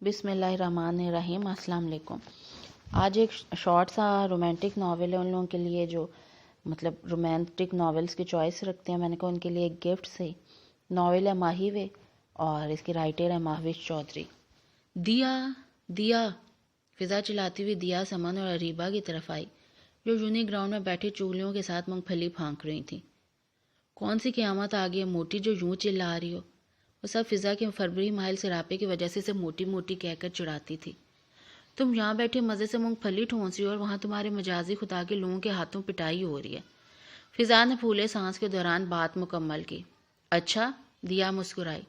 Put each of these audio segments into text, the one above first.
بسم اللہ الرحمن الرحیم۔ السلام علیکم۔ آج ایک شارٹ سا رومانٹک ناول ہے ان لوگوں کے لیے جو رومانٹک ناولز کی چوائس رکھتے ہیں۔ میں نے کہا ان کے لیے ایک گفٹ سے ناول ہے ماہی وے، اور اس کی رائٹر ہے مہوش چودھری۔ دیا دیا فضا چلاتی ہوئی دیا سمن اور اریبہ کی طرف آئی، جو یونی گراؤنڈ میں بیٹھے چگلیوں کے ساتھ مونگ پھلی پھانک رہی تھیں۔ کون سی قیامت آ گئی ہے موٹی جو یوں چلا رہی ہو؟ وہ سب فضا کے فربری مائل سراپے کی وجہ سے موٹی موٹی کہہ کر چڑھاتی تھی۔ تم یہاں بیٹھے مزے سے مونگ پھلی ٹھونس رہی ہو اور وہاں تمہارے مجازی خدا کے لوگوں کے ہاتھوں پٹائی ہو رہی ہے۔ فضا نے پھولے سانس کے دوران بات مکمل کی۔ اچھا، دیا مسکرائی۔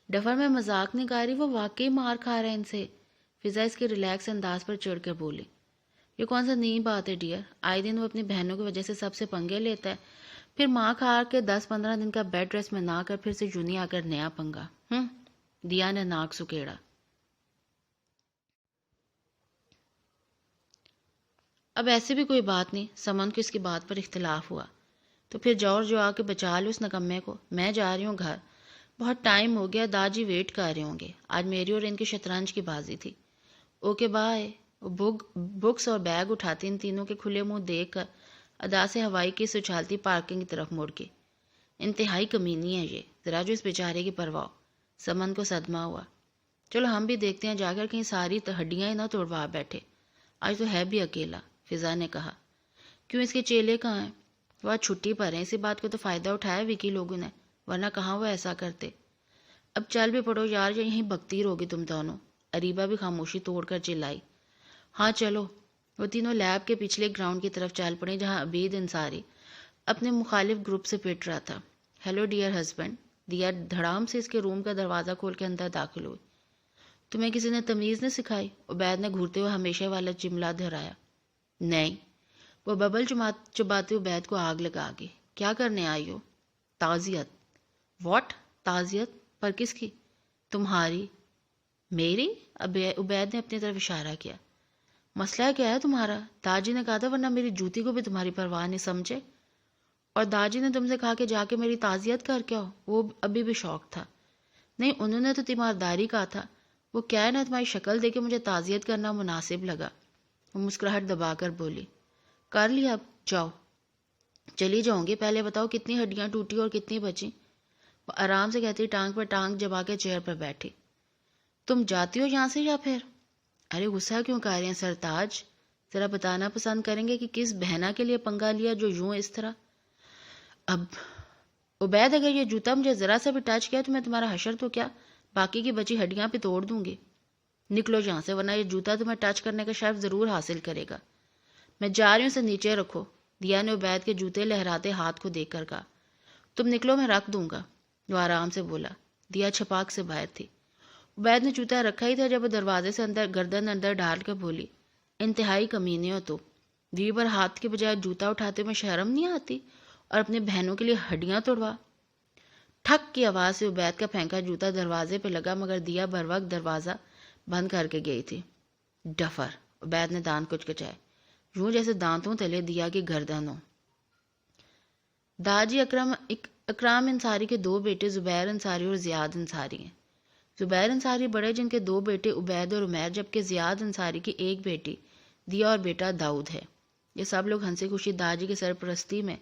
ڈفر میں مذاق نہیں کر رہی، وہ واقعی مار کھا رہے ہیں ان سے۔ فضا اس کے ریلیکس انداز پر چڑھ کر بولی۔ یہ کون سا نئی بات ہے ڈیئر؟ آئے دن وہ اپنی بہنوں کی وجہ سے سب سے پنگے لیتا ہے، پھر ماں کھا کے 10-15 دن کا بیڈ ریسٹ میں نہ کر پھر سے یونی آ کر نیا پنگا۔ دیا نے ناک سکیڑا۔ اب ایسی بھی کوئی بات نہیں، سمن کو اس کی بات پر اختلاف ہوا۔ تو پھر جارج جو آ کے بچا لو اس نکمے کو۔ میں جا رہی ہوں گھر، بہت ٹائم ہو گیا، داجی ویٹ کر رہے ہوں گے۔ آج میری اور ان کی شطرنج کی بازی تھی۔ Okay bye. بکس اور بیگ اٹھاتی ان تینوں کے کھلے منہ دیکھ کر ادا سے ہوائی کی سچالتی پارکنگ کی طرف مڑ گئی۔ انتہائی کمینی ہے یہ، ذرا جو اس بیچارے کی پرواہ۔ سمن کو صدمہ ہوا۔ چلو ہم بھی دیکھتے ہیں جا کر، کہیں ساری ہڈیاں ہی نہ توڑوا بیٹھے۔ آج تو ہے بھی اکیلا، فضا نے کہا۔ کیوں، اس کے چیلے کہاں ہیں؟ وہ آج چھٹی پر ہیں۔ اسی بات کو تو فائدہ اٹھایا وکی لوگوں نے، ورنہ کہاں وہ ایسا کرتے۔ اب چل بھی پڑو یار، یا یہیں بکتی رہوگی تم دونوں؟ اریبہ بھی خاموشی توڑ کر چلائی۔ ہاں چلو۔ وہ تینوں لیب کے پچھلے گراؤنڈ کی طرف چل پڑے جہاں عبید انصاری اپنے مخالف گروپ سے پٹ رہا تھا۔ Hello dear husband. دیا دھڑام سے اس کے روم کا دروازہ کھول کے اندر داخل ہوئی۔ تمہیں کسی نے تمیز نہ سکھائی؟ عبید نے گھورتے ہوئے ہمیشہ والا جملہ دہرایا۔ نہیں۔ وہ ببل چباتے عبید کو آگ لگا گئی۔ کیا کرنے آئی ہو؟ تعزیت۔ واٹ؟ تعزیت؟ پر کس کی؟ تمہاری۔ میری؟ عبید نے اپنی طرف اشارہ کیا۔ مسئلہ کیا ہے تمہارا؟ داجی نے کہا تھا، ورنہ میری جوتی کو بھی تمہاری پرواہ نہیں، سمجھے؟ اور داجی نے تم سے کہا کہ جا کے میری تعزیت کر کے آؤ؟ وہ ابھی بھی شوق تھا۔ نہیں، انہوں نے تو تیمارداری کہا تھا۔ وہ کیا ہے نا، تمہاری شکل دیکھ کے مجھے تعزیت کرنا مناسب لگا۔ وہ مسکراہٹ دبا کر بولی۔ کر لیا، اب جاؤ۔ چلی جاؤں گی، پہلے بتاؤ کتنی ہڈیاں ٹوٹی اور کتنی بچی؟ وہ آرام سے کہتی ٹانگ پر ٹانگ جما کے چیئر پر بیٹھی۔ تم جاتی ہو یہاں سے یا پھر؟ ارے غصہ کیوں کر رہے ہیں سرتاج؟ ذرا بتانا پسند کریں گے کہ کس بہنا کے لیے پنگا لیا جو یوں اس طرح؟ اب عبید، اگر یہ جوتا مجھے ذرا سا بھی ٹچ کیا تو میں تمہارا حشر تو کیا باقی کی بچی ہڈیاں پہ توڑ دوں گی۔ نکلو یہاں سے، ورنہ یہ جوتا تمہیں ٹچ کرنے کا شرف ضرور حاصل کرے گا۔ میں جا رہی ہوں، اسے نیچے رکھو۔ دیا نے عبید کے جوتے لہراتے ہاتھ کو دیکھ کر کہا۔ تم نکلو، میں رکھ دوں گا، وہ آرام سے بولا۔ دیا چھپاک سے باہر تھی۔ عبید نے جوتا رکھا ہی تھا جب وہ دروازے سے گردن اندر ڈال کر بولی۔ انتہائی کمینے ہو تو، دیوی پر ہاتھ کے بجائے جوتا اٹھاتے میں شرم نہیں آتی؟ اور اپنے بہنوں کے لیے ہڈیاں توڑوا۔ ٹھک کی آواز سے عبید کا پھینکا جوتا دروازے پہ لگا، مگر دیا بر وقت دروازہ بند کر کے گئی تھی۔ ڈفر، عبید نے دانت کچکچائے، یوں جیسے دانتوں تلے دیا کی گردن ہو۔ داجی اکرام انصاری کے دو بیٹے زبیر انصاری اور زیاد انصاری ہیں۔ زبیر انصاری بڑے، جن کے دو بیٹے عبید اور عمیر، جبکہ زیاد انصاری کی ایک بیٹی دیا اور بیٹا داؤد ہے۔ یہ سب لوگ ہنسی خوشی داجی کی سرپرستی میں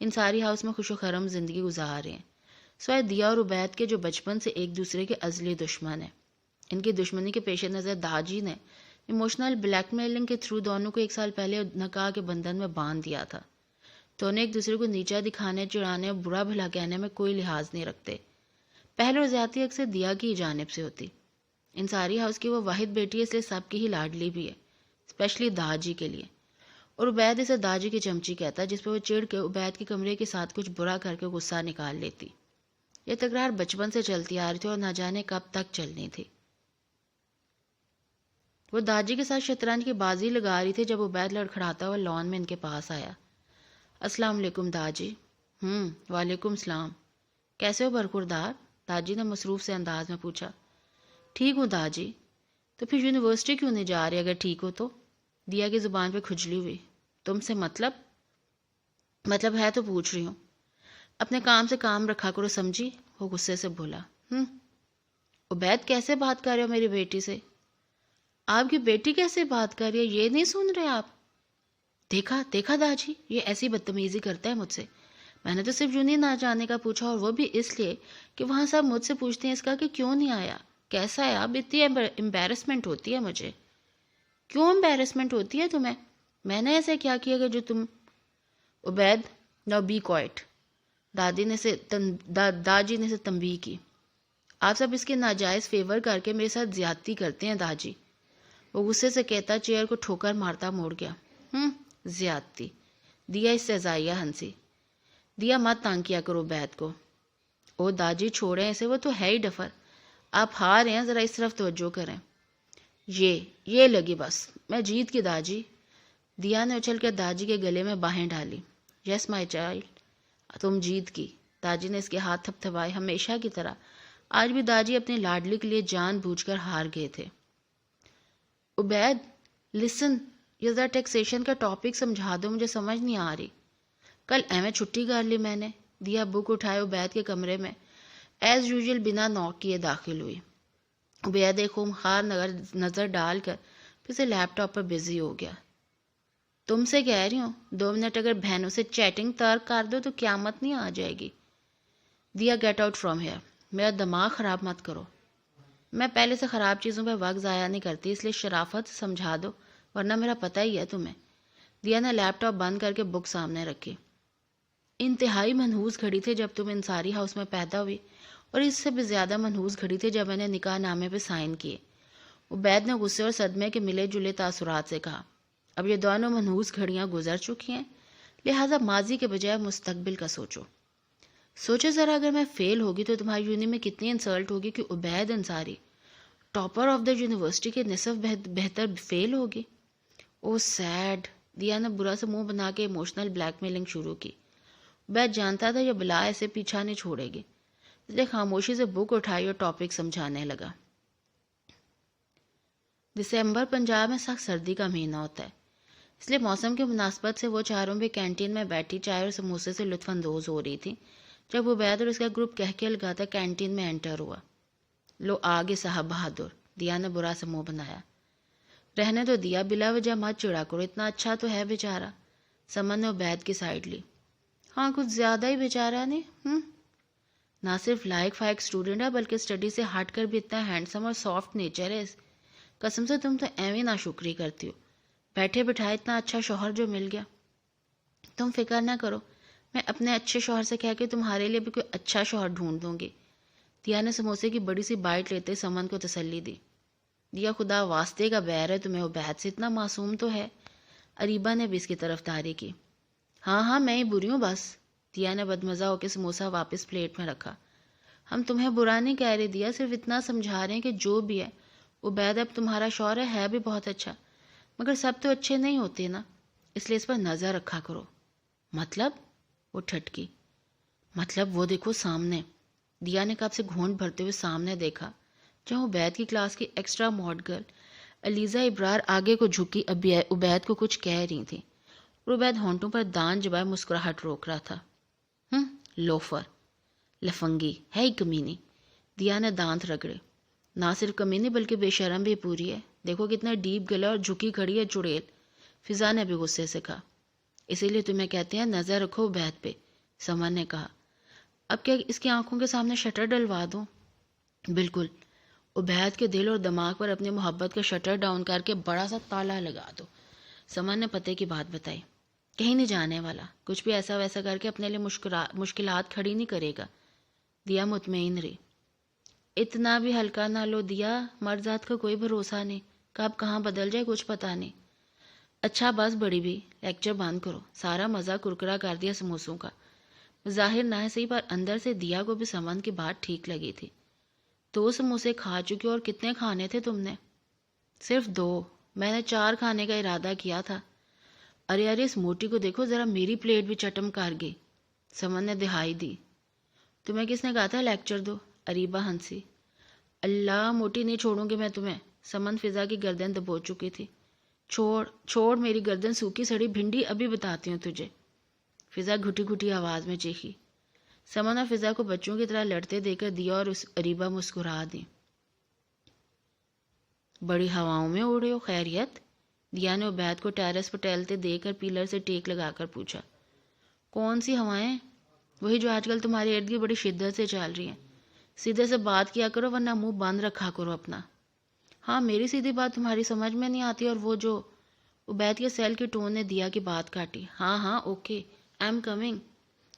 انصاری ہاؤس میں خوش و خرم زندگی گزار رہے ہیں، سوائے دیا اور عبید کے جو بچپن سے ایک دوسرے کے ازلی دشمن ہیں۔ ان کی دشمنی کے پیش نظر داجی نے ایموشنل بلیک میلنگ کے تھرو دونوں کو 1 سال پہلے نکاح کے بندھن میں باندھ دیا تھا۔ دونوں ایک دوسرے کو نیچا دکھانے، چڑھانے اور برا بھلا کہنے میں کوئی لحاظ نہیں رکھتے۔ پہلے اور زیادتی اکثر دیا کی جانب سے ہوتی۔ انصاری ہاؤس کی وہ واحد بیٹی ہے، اس لیے سب کی ہی لاڈلی بھی ہے، اسپیشلی داجی کے لیے۔ اور عبید اسے داجی کی چمچی کہتا، جس پہ وہ چڑھ کے عبید کے کمرے کے ساتھ کچھ برا کر کے غصہ نکال لیتی۔ یہ تکرار بچپن سے چلتی آ رہی تھی اور نہ جانے کب تک چلنی تھی۔ وہ داجی کے ساتھ شطرنج کی بازی لگا رہی تھی جب عبید لڑکھڑاتا ہوا لان میں ان کے پاس آیا۔ السلام علیکم داجی۔ وعلیکم السلام۔ کیسے ہو برخوردار؟ داجی نے مصروف سے انداز میں پوچھا۔ ٹھیک ہوں داجی۔ تو پھر یونیورسٹی کیوں نہیں جا رہے اگر ٹھیک ہو تو؟ دیا کی زبان پہ کھجلی ہوئی۔ تم سے مطلب ہے تو پوچھ رہی ہوں۔ اپنے کام سے کام رکھا کرو، سمجھی؟ وہ غصے سے بولا۔ عبید، کیسے بات کر رہے ہو میری بیٹی سے؟ آپ کی بیٹی کیسے بات کر رہی ہے، یہ نہیں سن رہے آپ؟ دیکھا دیکھا داجی، یہ ایسی بدتمیزی کرتا ہے مجھ سے. میں نے تو صرف یوں نہیں نہ جانے کا پوچھا، اور وہ بھی اس لیے کہ وہاں سب مجھ سے پوچھتے ہیں اس کا کہ کیوں نہیں آیا، کیسا ہے. اب اتنی امبیرسمنٹ ہوتی ہے مجھے. کیوں امبیرسمنٹ ہوتی ہے تمہیں؟ میں نے ایسا کیا کیا کہ جو تم... عبید، نو بی کوائٹ. داجی نے سے تنبیہ کی. آپ سب اس کے ناجائز فیور کر کے میرے ساتھ زیادتی کرتے ہیں داجی. وہ غصے سے کہتا چیئر کو ٹھوکر مارتا موڑ گیا. زیادتی. دیا اس سے زائیہ ہنسی. دیا مت تانگ کیا کرو عبید کو. او داجی چھوڑیں اسے، وہ تو ہے ہی ڈفر. آپ ہار ہیں، ذرا اس طرف توجہ کریں. یہ لگی بس، میں جیت کی داجی. دیا نے اچھل کر داجی کے گلے میں باہیں ڈالی. یس مائی چائلڈ، تم جیت کی. داجی نے اس کے ہاتھ تھپ تھپائے ہمیشہ کی طرح. آج بھی داجی اپنی لاڈلی کے لیے جان بوجھ کر ہار گئے تھے. عبید لسن، یہ ذرا ٹیکسیشن کا ٹاپک سمجھا دو، مجھے سمجھ نہیں آ رہی. کل ایویں چھٹی کر لی میں نے. دیا بک اٹھائے عبید کے کمرے میں ایز یوزول بنا نوک کیے داخل ہوئی. عبید ایک خونخوار نظر ڈال کر پھر سے لیپ ٹاپ پر بزی ہو گیا. تم سے کہہ رہی ہوں 2 منٹ اگر بہنوں سے چیٹنگ ترک کر دو تو قیامت نہیں آ جائے گی. دیا گیٹ آؤٹ فرام ہیئر، میرا دماغ خراب مت کرو. میں پہلے سے خراب چیزوں پہ وقت ضائع نہیں کرتی، اس لیے شرافت سے سمجھا دو، ورنہ میرا پتہ ہی ہے تمہیں. دیا نے لیپ ٹاپ بند کر کے بک سامنے رکھی. انتہائی منحوس گھڑی تھی جب تم انصاری ہاؤس میں پیدا ہوئی، اور اس سے بھی زیادہ منحوس گھڑی تھی جب میں نے نکاح نامے پہ سائن کیے. عبید نے غصے اور صدمے کے ملے جلے تاثرات سے کہا. اب یہ دونوں منحوس گھڑیاں گزر چکی ہیں، لہٰذا ماضی کے بجائے مستقبل کا سوچو. سوچو ذرا، اگر میں فیل ہوگی تو تمہاری یونی میں کتنی انسلٹ ہوگی کہ Ubaid Ansari topper of the university کے نصف بہتر فیل ہوگی. Oh sad. دیا نے برا سے منہ بنا کے ایموشنل بلیک میلنگ شروع کی. عبید جانتا تھا یہ بلا ایسے پیچھا نہیں چھوڑے گی، اس لیے خاموشی سے بک اٹھائی اور ٹاپک سمجھانے لگا. دسمبر پنجاب میں سخت سردی کا مہینہ ہوتا ہے، اس لیے موسم کی مناسبت سے وہ چاروں بھی کینٹین میں بیٹھی چائے اور سموسے سے لطف اندوز ہو رہی تھی جب عبید اور اس کا گروپ کہہ کے لگاتا کینٹین میں انٹر ہوا. لو آگے صاحب بہادر. دیا نے برا سے منہ بنایا. رہنے تو دیا، بلا وجہ مت چڑا کرو، اتنا اچھا تو ہے بیچارہ. سمن نے عبید کی سائڈ لی. ہاں کچھ زیادہ ہی بیچارہ نہیں. نہ صرف لائق فائق اسٹوڈنٹ ہے بلکہ اسٹڈی سے ہٹ کر بھی اتنا ہینڈسم اور سافٹ نیچر ہے. قسم سے تم تو ایویں ناشکری کرتی ہو، بیٹھے بٹھائے اتنا اچھا شوہر جو مل گیا. تم فکر نہ کرو، میں اپنے اچھے شوہر سے کہہ کے تمہارے لیے بھی کوئی اچھا شوہر ڈھونڈ دوں گی. دیا نے سموسے کی بڑی سی بائٹ لیتے سمن کو تسلی دی. دیا خدا واسطے کا بیر ہے تمہیں عبید سے، اتنا معصوم تو ہے. اریبہ نے بھی اس کی طرفداری کی. ہاں میں ہی بری ہوں بس. دیا نے بدمزہ ہو کے سموسہ واپس پلیٹ میں رکھا. ہم تمہیں برا نہیں کہہ رہے دیا، صرف اتنا سمجھا رہے ہیں کہ جو بھی ہے عبید اب تمہارا شوہر ہے بھی بہت اچھا، مگر سب تو اچھے نہیں ہوتے نا، اس لیے اس پر نظر رکھا کرو. مطلب؟ وہ ٹھٹکی. مطلب وہ دیکھو سامنے. دیا نے کب سے گھونٹ بھرتے ہوئے سامنے دیکھا جہاں عبید کی کلاس کی ایکسٹرا ماڈ گرل علیزہ ابرار آگے کو جھکی عبید کو کچھ کہہ رہی تھی، اور عبید ہونٹوں پر دان جبائے مسکراہٹ روک رہا تھا. لوفر، لفنگی ہے ہی کمینی. دیا نے دانت رگڑے. نہ صرف کمینی بلکہ بے شرم بھی پوری ہے، دیکھو کتنا ڈیپ گلا اور جھکی کھڑی ہے چڑیل. فضا نے بھی غصے سے کہا. اسی لیے تمہیں کہتے ہیں نظر رکھو عبید پہ، سمن نے کہا. اب کیا اس کی آنکھوں کے سامنے شٹر ڈلوا دوں؟ بالکل، عبید کے دل اور دماغ پر اپنی محبت کا شٹر ڈاؤن کر کے بڑا سا تالا لگا دو. سمن نے پتے کی بات بتائی. کہیں نہیں جانے والا، کچھ بھی ایسا ویسا کر کے اپنے لیے مشکلات کھڑی نہیں کرے گا. دیا مطمئن رہی. اتنا بھی ہلکا نہ لو دیا، مرد ذات کا کوئی بھروسہ نہیں، کب کہاں بدل جائے کچھ پتا نہیں. اچھا بس بڑی بھی، لیکچر بند کرو. سارا مزہ کرکرا کر دیا سموسوں کا. ظاہر نہ ہے صحیح پر اندر سے دیا کو بھی سمن کی بات ٹھیک لگی تھی. 2 سموسے کھا چکی اور کتنے کھانے تھے تم نے؟ صرف 2، میں نے 4 کھانے کا ارادہ کیا تھا. ارے اس موٹی کو دیکھو ذرا، میری پلیٹ بھی چٹم کر گئی. سمن نے دہائی دی. تمہیں کس نے کہا تھا لیکچر دو؟ اریبہ ہنسی. اللہ موٹی نہیں چھوڑوں گی میں تمہیں. سمن فضا کی گردن دبو چکی تھی. چھوڑ میری گردن، سوکھی سڑی بھنڈی، ابھی بتاتی ہوں تجھے. فضا گھٹی گھٹی آواز میں چیخی. سمن اور فضا کو بچوں کی طرح لڑتے دیکھ کر دیا اور اریبہ مسکرا دی. بڑی ہواؤں میں اڑ رہے ہو، خیریت؟ دیا نے عبید کو ٹیرس پر ٹہلتے دیکھ کر پیلر سے ٹیک لگا کر پوچھا۔ کون سی ہوائیں؟ وہی جو آج کل تمہارے ارد گرد بڑی شدت سے چل رہی ہیں۔ سیدھے سے بات کیا کرو ورنہ منہ بند رکھا کرو اپنا۔ ہاں میری سیدھی بات تمہاری سمجھ میں نہیں آتی، اور وہ جو… عبید کے سیل کی ٹون نے دیا کی بات کاٹی۔ ہاں ہاں okay, I am coming.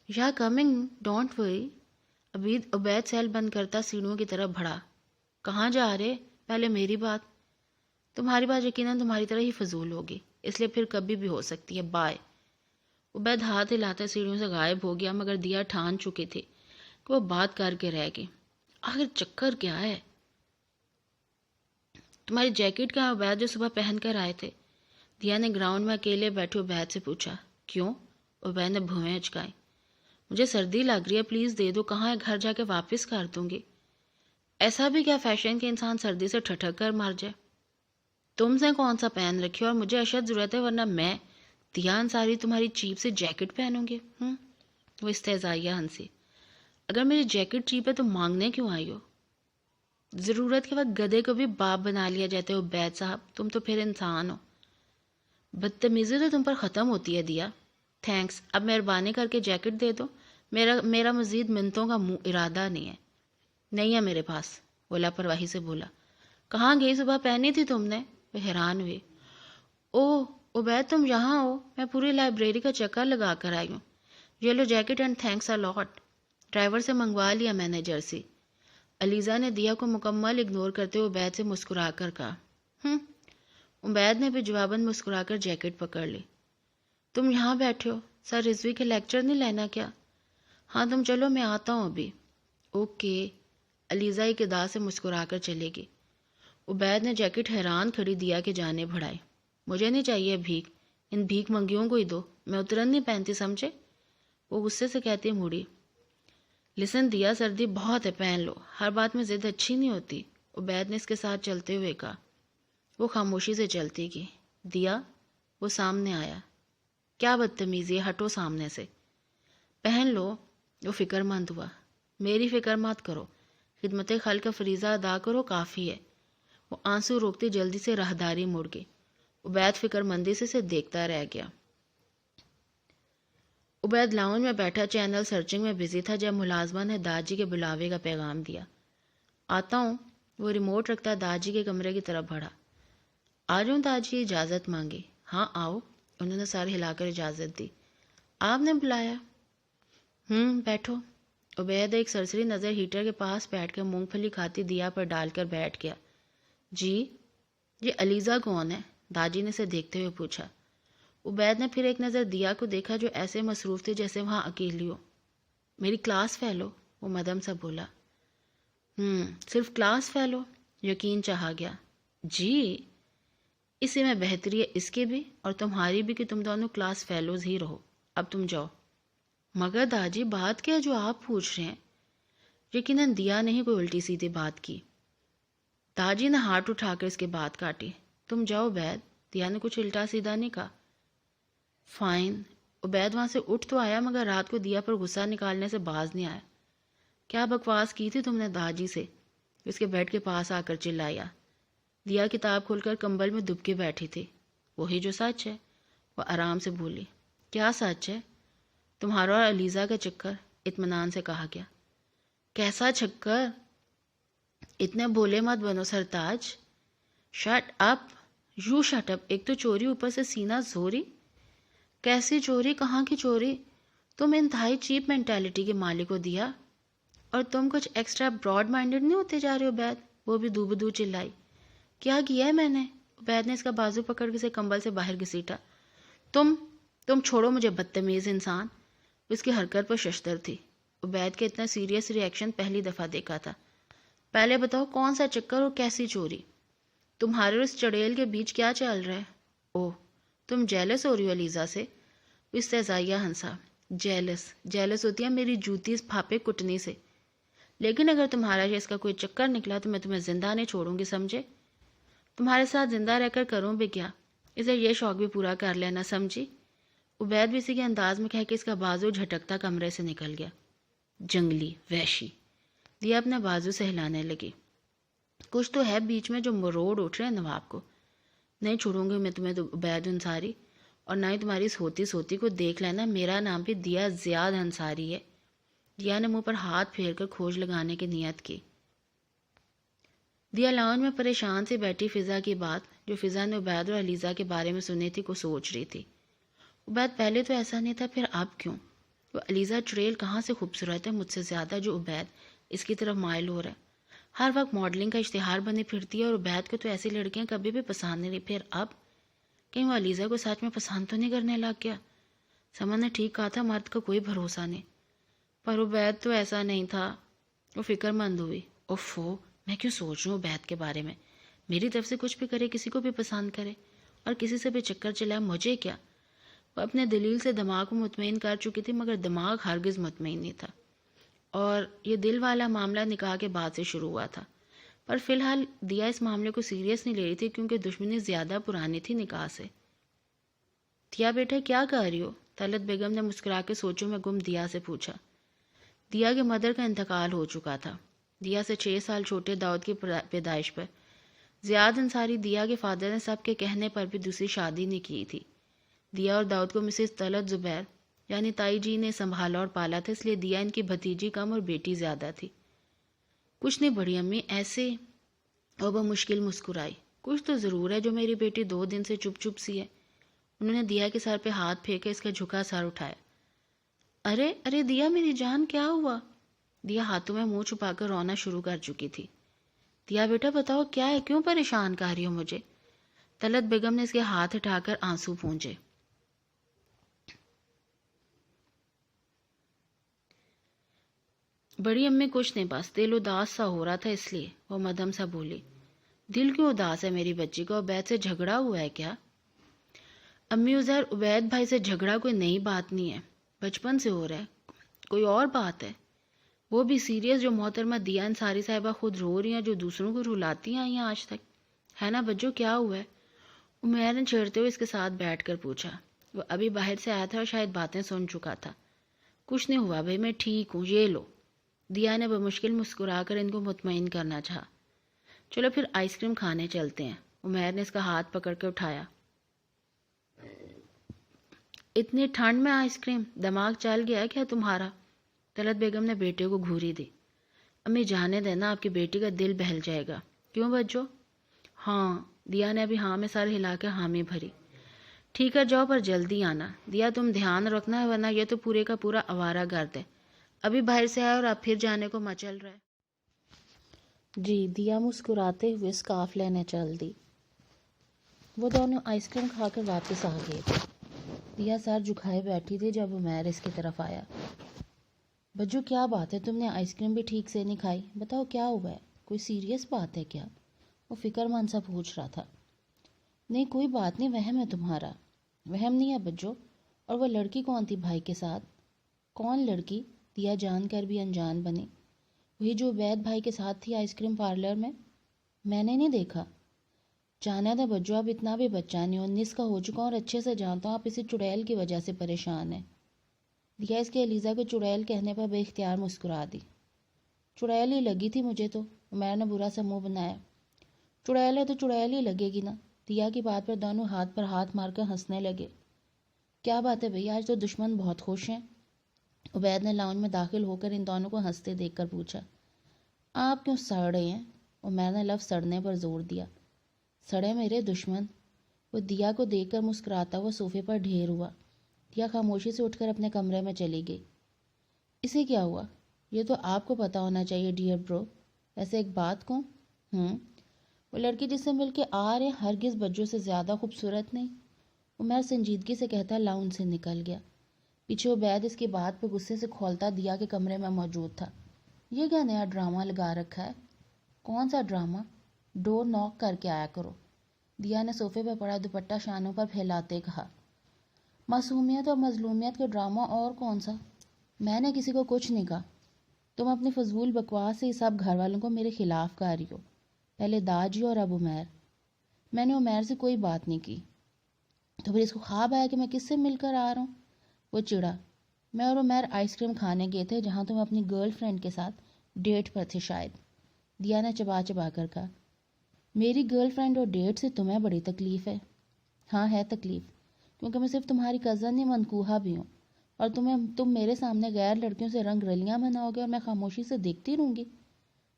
Yeah coming, don't worry. Ubaid cell بند کرتا سیڑھیوں کی طرف بڑھا۔ کہاں جا رہے؟ پہلے میری بات۔ تمہاری بات یقیناً تمہاری طرح ہی فضول ہوگی، اس لیے پھر کبھی بھی ہو سکتی ہے، بائے۔ عبید ہاتھ ہلاتا سیڑھیوں سے غائب ہو گیا، مگر دیا ٹھان چکی تھی کہ وہ بات کر کے رہ گئی۔ آخر چکر کیا ہے؟ تمہاری جیکٹ کا عبید جو صبح پہن کر آئے تھے؟ دیا نے گراؤنڈ میں اکیلے بیٹھے عبید سے پوچھا۔ کیوں؟ عبید نے بھویں اچکائیں۔ مجھے سردی لگ رہی ہے، پلیز دے دو، کہاں ہے گھر جا کے واپس کر دوں گی۔ ایسا بھی کیا فیشن کہ انسان سردی سے ٹھٹک کر مر جائے؟ تم سے کون سا پہن رکھی اور مجھے اشد ضرورت ہے، ورنہ میں دیا انصاری تمہاری چیپ سے جیکٹ پہنوں گی؟ وہ استہزائیہ ہنسی۔ اگر میری جیکٹ چیپ ہے تو مانگنے کیوں آئی ہو؟ ضرورت کے وقت گدھے کو بھی باپ بنا لیا جاتا ہے عبید صاحب، تم تو پھر انسان ہو۔ بدتمیزی تو تم پر ختم ہوتی ہے دیا۔ تھینکس، اب مہربانی کر کے جیکٹ دے دو، میرا مزید منتوں کا ارادہ نہیں ہے۔ نہیں ہے میرے پاس، وہ لاپرواہی سے بولا۔ کہاں گئی صبح پہنی تھی تم نے؟ وہ حیران ہوئی۔ اوہ عبید تم یہاں ہو، میں پوری لائبریری کا چکر لگا کر آئی ہوں۔ یہ لو jacket and thanks a lot. Driver سے منگوا لیا میں نے جرسی۔ علیزہ نے دیا کو مکمل اگنور کرتے ہوئے عبید سے مسکرا کر کہا۔ عبید نے بھی جواباً مسکرا کر جیکٹ پکڑ لی۔ تم یہاں بیٹھے ہو، سر رضوی کے لیکچر نہیں لینا کیا؟ ہاں تم چلو، میں آتا ہوں ابھی۔ اوکے۔ علیزہ ایک ادا سے مسکرا کر چلے گی۔ عبید نے جیکٹ حیران کھڑی دیا کے جانے بڑھائی۔ مجھے نہیں چاہیے بھیک، ان بھیک منگیوں کو ہی دو، میں اترن نہیں پہنتی سمجھے؟ وہ غصے سے کہتی مڑی۔ لسن دیا، سردی بہت ہے، پہن لو، ہر بات میں ضد اچھی نہیں ہوتی، عبید نے اس کے ساتھ چلتے ہوئے کہا۔ وہ خاموشی سے چلتی گئی۔ دیا، وہ سامنے آیا۔ کیا بدتمیزی ہے، ہٹو سامنے سے۔ پہن لو۔ وہ فکر مند ہوا۔ میری فکر مت کرو، خدمت خلق کا فریضہ ادا کرو، کافی ہے۔ وہ آنسو روکتی جلدی سے راہداری مڑ گئی۔ عبید فکر مندی سے دیکھتا رہ گیا۔ عبید لاؤنج میں بیٹھا چینل سرچنگ میں بزی تھا جب ملازمہ نے داجی کے بلاوے کا پیغام دیا۔ آتا ہوں۔ وہ ریموٹ رکھتا داجی کے کمرے کی طرف بڑھا۔ آ جاؤں داجی؟ اجازت مانگی۔ ہاں آؤ، انہوں نے سر ہلا کر اجازت دی۔ آپ نے بلایا؟ بیٹھو۔ عبید ایک سرسری نظر ہیٹر کے پاس بیٹھ کر مونگ پھلی کھاتی دیا پر ڈال کر بیٹھ گیا۔ جی؟ یہ علیزہ کون ہے؟ داجی نے اسے دیکھتے ہوئے پوچھا۔ عبید نے پھر ایک نظر دیا کو دیکھا جو ایسے مصروف تھی جیسے وہاں اکیلی ہو۔ میری کلاس فیلو، وہ مدم سا بولا۔ صرف کلاس فیلو؟ یقین چاہا گیا۔ جی، اسی میں بہتری ہے، اس کی بھی اور تمہاری بھی کہ تم دونوں کلاس فیلوز ہی رہو۔ اب تم جاؤ۔ مگر داجی بات کیا جو آپ پوچھ رہے ہیں؟ یقیناً دیا نہیں کوئی الٹی سیدھی بات کی۔ داجی نے ہاتھ اٹھا کر اس کی بات کاٹی۔ تم جاؤ عبید، دیا نے کچھ الٹا سیدھا نہیں کہا۔ فائن۔ عبید وہاں سے اٹھ تو آیا مگر رات کو دیا پر غصہ نکالنے سے باز نہیں آیا۔ کیا بکواس کی تھی تم نے داجی سے؟ اس کے بیڈ کے پاس آ کر چلایا۔ دیا کتاب کھول کر کمبل میں دب کے بیٹھی تھی۔ وہی جو سچ ہے، وہ آرام سے بولی۔ کیا سچ ہے؟ تمہارا اور علیزہ کا چکر، اطمینان سے کہا گیا۔ کیسا چکر؟ اتنے بھولے مت بنو سرتاج۔ Shut up, you shut up. ایک تو چوری، اوپر سے سینہ زوری۔ کیسی چوری؟ کہاں کی چوری؟ تم انتہائی چیپ مینٹیلٹی کے مالک ہو دیا، اور تم کچھ ایکسٹرا براڈ مائنڈڈ نہیں ہوتے جا رہے ہو عبید؟ وہ بھی دو بدو چلائی۔ کیا کیا ہے میں نے؟ عبید نے اس کا بازو پکڑ کے اسے کمبل سے باہر گھسیٹا۔ تم چھوڑو مجھے بدتمیز انسان۔ اس کی حرکت پر ششدر تھی۔ عبید کے اتنا سیریس ری ایکشن پہلی دفعہ دیکھا تھا۔ پہلے بتاؤ کون سا چکر اور کیسی چوری؟ تمہارے اور اس چڑیل کے بیچ کیا چل رہا ہے؟ اوہ، تم جیلس ہو رہی ہو علیزہ سے؟ وہ استہزائیہ ہنسا۔ جیلس ہوتی ہے میری جوتی اس پھاپے کٹنی سے، لیکن اگر تمہارا اس کا کوئی چکر نکلا تو میں تمہیں زندہ نہیں چھوڑوں گی، سمجھے؟ تمہارے ساتھ زندہ رہ کر کروں بھی کیا، اسے یہ شوق بھی پورا کر لینا، سمجھی؟ عبید بھی اسی کے انداز میں کہہ کے اس کا بازو جھٹکتا کمرے سے نکل گیا۔ جنگلی وحشی، دیا اپنا بازو سے ہلانے لگی۔ کچھ تو ہے بیچ میں جو مروڑ اٹھ رہے ہیں نواب کو. نہیں چھوڑوں گی میں تمہیں تو عبید انصاری، اور نہ ہی تمہاری اس ہوتی سوتی کو. دیکھ لینا میرا نام بھی دیا زیاد انصاری ہے. دیا نے منہ پر ہاتھ پھیر کر کھوج لگانے کی نیت کی. دیا لاؤنج میں پریشان سے بیٹھی فضا کی بات جو فضا نے عبید اور علیزہ کے بارے میں سنی تھی کو سوچ رہی تھی. عبید پہلے تو ایسا نہیں تھا، پھر اب کیوں؟ وہ علیزہ چڑیل کہاں سے خوبصورت ہے مجھ سے زیادہ جو عبید اس کی طرف مائل ہو رہا ہے. ہر وقت ماڈلنگ کا اشتہار بنی پھرتی ہے، اور عبید کو تو ایسی لڑکیاں کبھی بھی پسند نہیں رہی. پھر اب کہیں وہ علیزہ کو سچ میں پسند تو نہیں کرنے لگ گیا؟ سمن نے ٹھیک کہا تھا، مرد کا کوئی بھروسہ نہیں. پر عبید تو ایسا نہیں تھا. وہ فکر مند ہوئی. اوفو، میں کیوں سوچ رہا ہوں عبید کے بارے میں؟ میری طرف سے کچھ بھی کرے، کسی کو بھی پسند کرے اور کسی سے بھی چکر چلائے، مجھے کیا؟ وہ اپنے دلیل سے دماغ کو مطمئن کر چکی تھی، مگر دماغ ہرگز مطمئن نہیں تھا. اور یہ دل والا معاملہ نکاح کے بعد سے شروع ہوا تھا. پر فی الحال دیا اس معاملے کو سیریس نہیں لے رہی تھی، کیونکہ دشمنی زیادہ پرانی تھی نکاح سے. دیا بیٹا کیا کر رہی ہو؟ طلعت بیگم نے مسکرا کے سوچوں میں گم دیا سے پوچھا. دیا کے مدر کا انتقال ہو چکا تھا. دیا سے 6 سال چھوٹے داؤد کی پیدائش پر زیاد انصاری دیا کے فادر نے سب کے کہنے پر بھی دوسری شادی نہیں کی تھی. دیا اور داؤد کو مسز طلعت زبیر یعنی تائی جی نے سنبھالا اور پالا تھا، اس لیے دیا ان کی بھتیجی کم اور بیٹی زیادہ تھی. کچھ نہیں بڑی امی، ایسے. اور وہ مشکل مسکرائی. کچھ تو ضرور ہے جو میری بیٹی 2 دن سے چپ چپ سی ہے. انہوں نے دیا کے سر پہ ہاتھ پھینکے اس کا جھکا سر اٹھایا. ارے ارے دیا میری جان، کیا ہوا؟ دیا ہاتھوں میں منہ چھپا کر رونا شروع کر چکی تھی. دیا بیٹا بتاؤ کیا ہے، کیوں پریشان کر رہی ہو مجھے؟ طلعت بیگم نے اس کے ہاتھ اٹھا کر آنسو پونجے. بڑی امی کچھ نہیں، بس دل اداس سا ہو رہا تھا اس لیے. وہ مدھم سا بولی. دل کیوں اداس ہے میری بچی کا؟ عبید سے جھگڑا ہوا ہے کیا؟ امی عزیر، عبید بھائی سے جھگڑا کوئی نئی بات نہیں ہے، بچپن سے ہو رہا ہے. کوئی اور بات ہے؟ وہ بھی سیریس، جو محترمہ دیا انصاری صاحبہ خود رو رہی ہیں، جو دوسروں کو رلاتی آئی ہیں آج تک. ہے نا بجو، کیا ہوا ہے؟ عمیر نے چھیڑتے ہوئے اس کے ساتھ بیٹھ کر پوچھا. وہ ابھی باہر سے آیا تھا اور شاید باتیں سن چکا تھا. کچھ نہیں ہوا بھائی، میں ٹھیک ہوں، یہ لو. دیا نے بمشکل مسکرا کر ان کو مطمئن کرنا چاہا. چلو پھر آئس کریم کھانے چلتے ہیں. عمیر نے اس کا ہاتھ پکڑ کے اٹھایا. اتنی ٹھنڈ میں آئس کریم؟ دماغ چل گیا کیا تمہارا؟ طلعت بیگم نے بیٹے کو گھوری دی. امی جانے دینا، آپ کی بیٹی کا دل بہل جائے گا. کیوں بچو؟ ہاں. دیا نے ابھی ہاں میں سر ہلا کے حامی بھری. ٹھیک ہے جاؤ، پر جلدی آنا. دیا تم دھیان رکھنا ہے، ورنہ یہ تو پورے کا پورا آوارہ گرد ہے. ابھی باہر سے آیا اور اب پھر جانے کو مچل رہا ہے. جی. دیا مسکراتے ہوئے اسکارف لینے چل دی. وہ دونوں آئس کریم کھا کر واپس آ گئے تھے. دیا سر جھکائے بیٹھی تھی جب عمیر اس کی طرف آیا. بجو کیا بات ہے، تم نے آئس کریم بھی ٹھیک سے نہیں کھائی؟ بتاؤ کیا ہوا ہے، کوئی سیریس بات ہے کیا؟ وہ فکر مند سا پوچھ رہا تھا. نہیں کوئی بات نہیں، وہم ہے تمہارا. وہم نہیں ہے بجو. اور وہ لڑکی کون تھی بھائی کے ساتھ؟ کون لڑکی؟ دیا جان کر بھی انجان بنی. وہی جو عبید بھائی کے ساتھ تھی آئس کریم پارلر میں. میں نے نہیں دیکھا. جانا تھا بجو، اب اتنا بھی بچہ نہیں، 19 کا ہو چکا ہوں اور اچھے سے جانتا ہوں آپ اسی چڑیل کی وجہ سے پریشان ہیں. دیا اس کے علیزہ کو چڑیل کہنے پر بے اختیار مسکرا دی. چڑیل ہی لگی تھی مجھے تو. عمیر نے برا سا منہ بنایا. چڑیل ہے تو چڑیل ہی لگے گی نا. دیا کی بات پر دونوں ہاتھ پر ہاتھ مار کر ہنسنے لگے. کیا بات ہے بھئی، آج تو دشمن بہت خوش ہیں. عبید نے لاؤنج میں داخل ہو کر ان دونوں کو ہنستے دیکھ کر پوچھا. آپ کیوں سڑ رہے ہیں؟ عمیر نے لفظ سڑنے پر زور دیا. سڑے میرے دشمن. وہ دیا کو دیکھ کر مسکراتا ہوا صوفے پر ڈھیر ہوا. دیا خاموشی سے اٹھ کر اپنے کمرے میں چلی گئی. اسے کیا ہوا؟ یہ تو آپ کو پتا ہونا چاہیے ڈیئر برو. ویسے ایک بات کو، وہ لڑکی جس سے مل کے آ رہے ہرگز بجو سے زیادہ خوبصورت نہیں. عمیر سنجیدگی سے کہتا لاؤنج سے نکل گیا. پیچھے عبید اس کی بات پہ غصے سے کھولتا دیا کے کمرے میں موجود تھا. یہ کیا نیا ڈرامہ لگا رکھا ہے؟ کون سا ڈرامہ؟ ڈور ناک کر کے آیا کرو. دیا نے صوفے پہ پڑا دوپٹہ شانوں پر پھیلاتے کہا. معصومیت اور مظلومیت کا ڈرامہ اور کون سا؟ میں نے کسی کو کچھ نہیں کہا. تم اپنی فضول بکواس سے سب گھر والوں کو میرے خلاف کر رہی ہو. پہلے داجی اور اب عمیر. میں نے عمیر سے کوئی بات نہیں کی. تو پھر اس کو خواب آیا کہ میں کس سے مل کر آ رہا ہوں؟ وہ چڑا. میں اور عمیر آئس کریم کھانے گئے تھے جہاں تم اپنی گرل فرینڈ کے ساتھ ڈیٹ پر تھے شاید. دیا نے چبا چبا کر کہا۔ میری گرل فرینڈ اور ڈیٹ سے تمہیں بڑی تکلیف ہے۔ ہاں ہے تکلیف، کیونکہ میں صرف تمہاری کزن نہیں منکوہا بھی ہوں، اور تم میرے سامنے غیر لڑکیوں سے رنگ رلیاں مناؤ گے اور میں خاموشی سے دیکھتی رہوں گی؟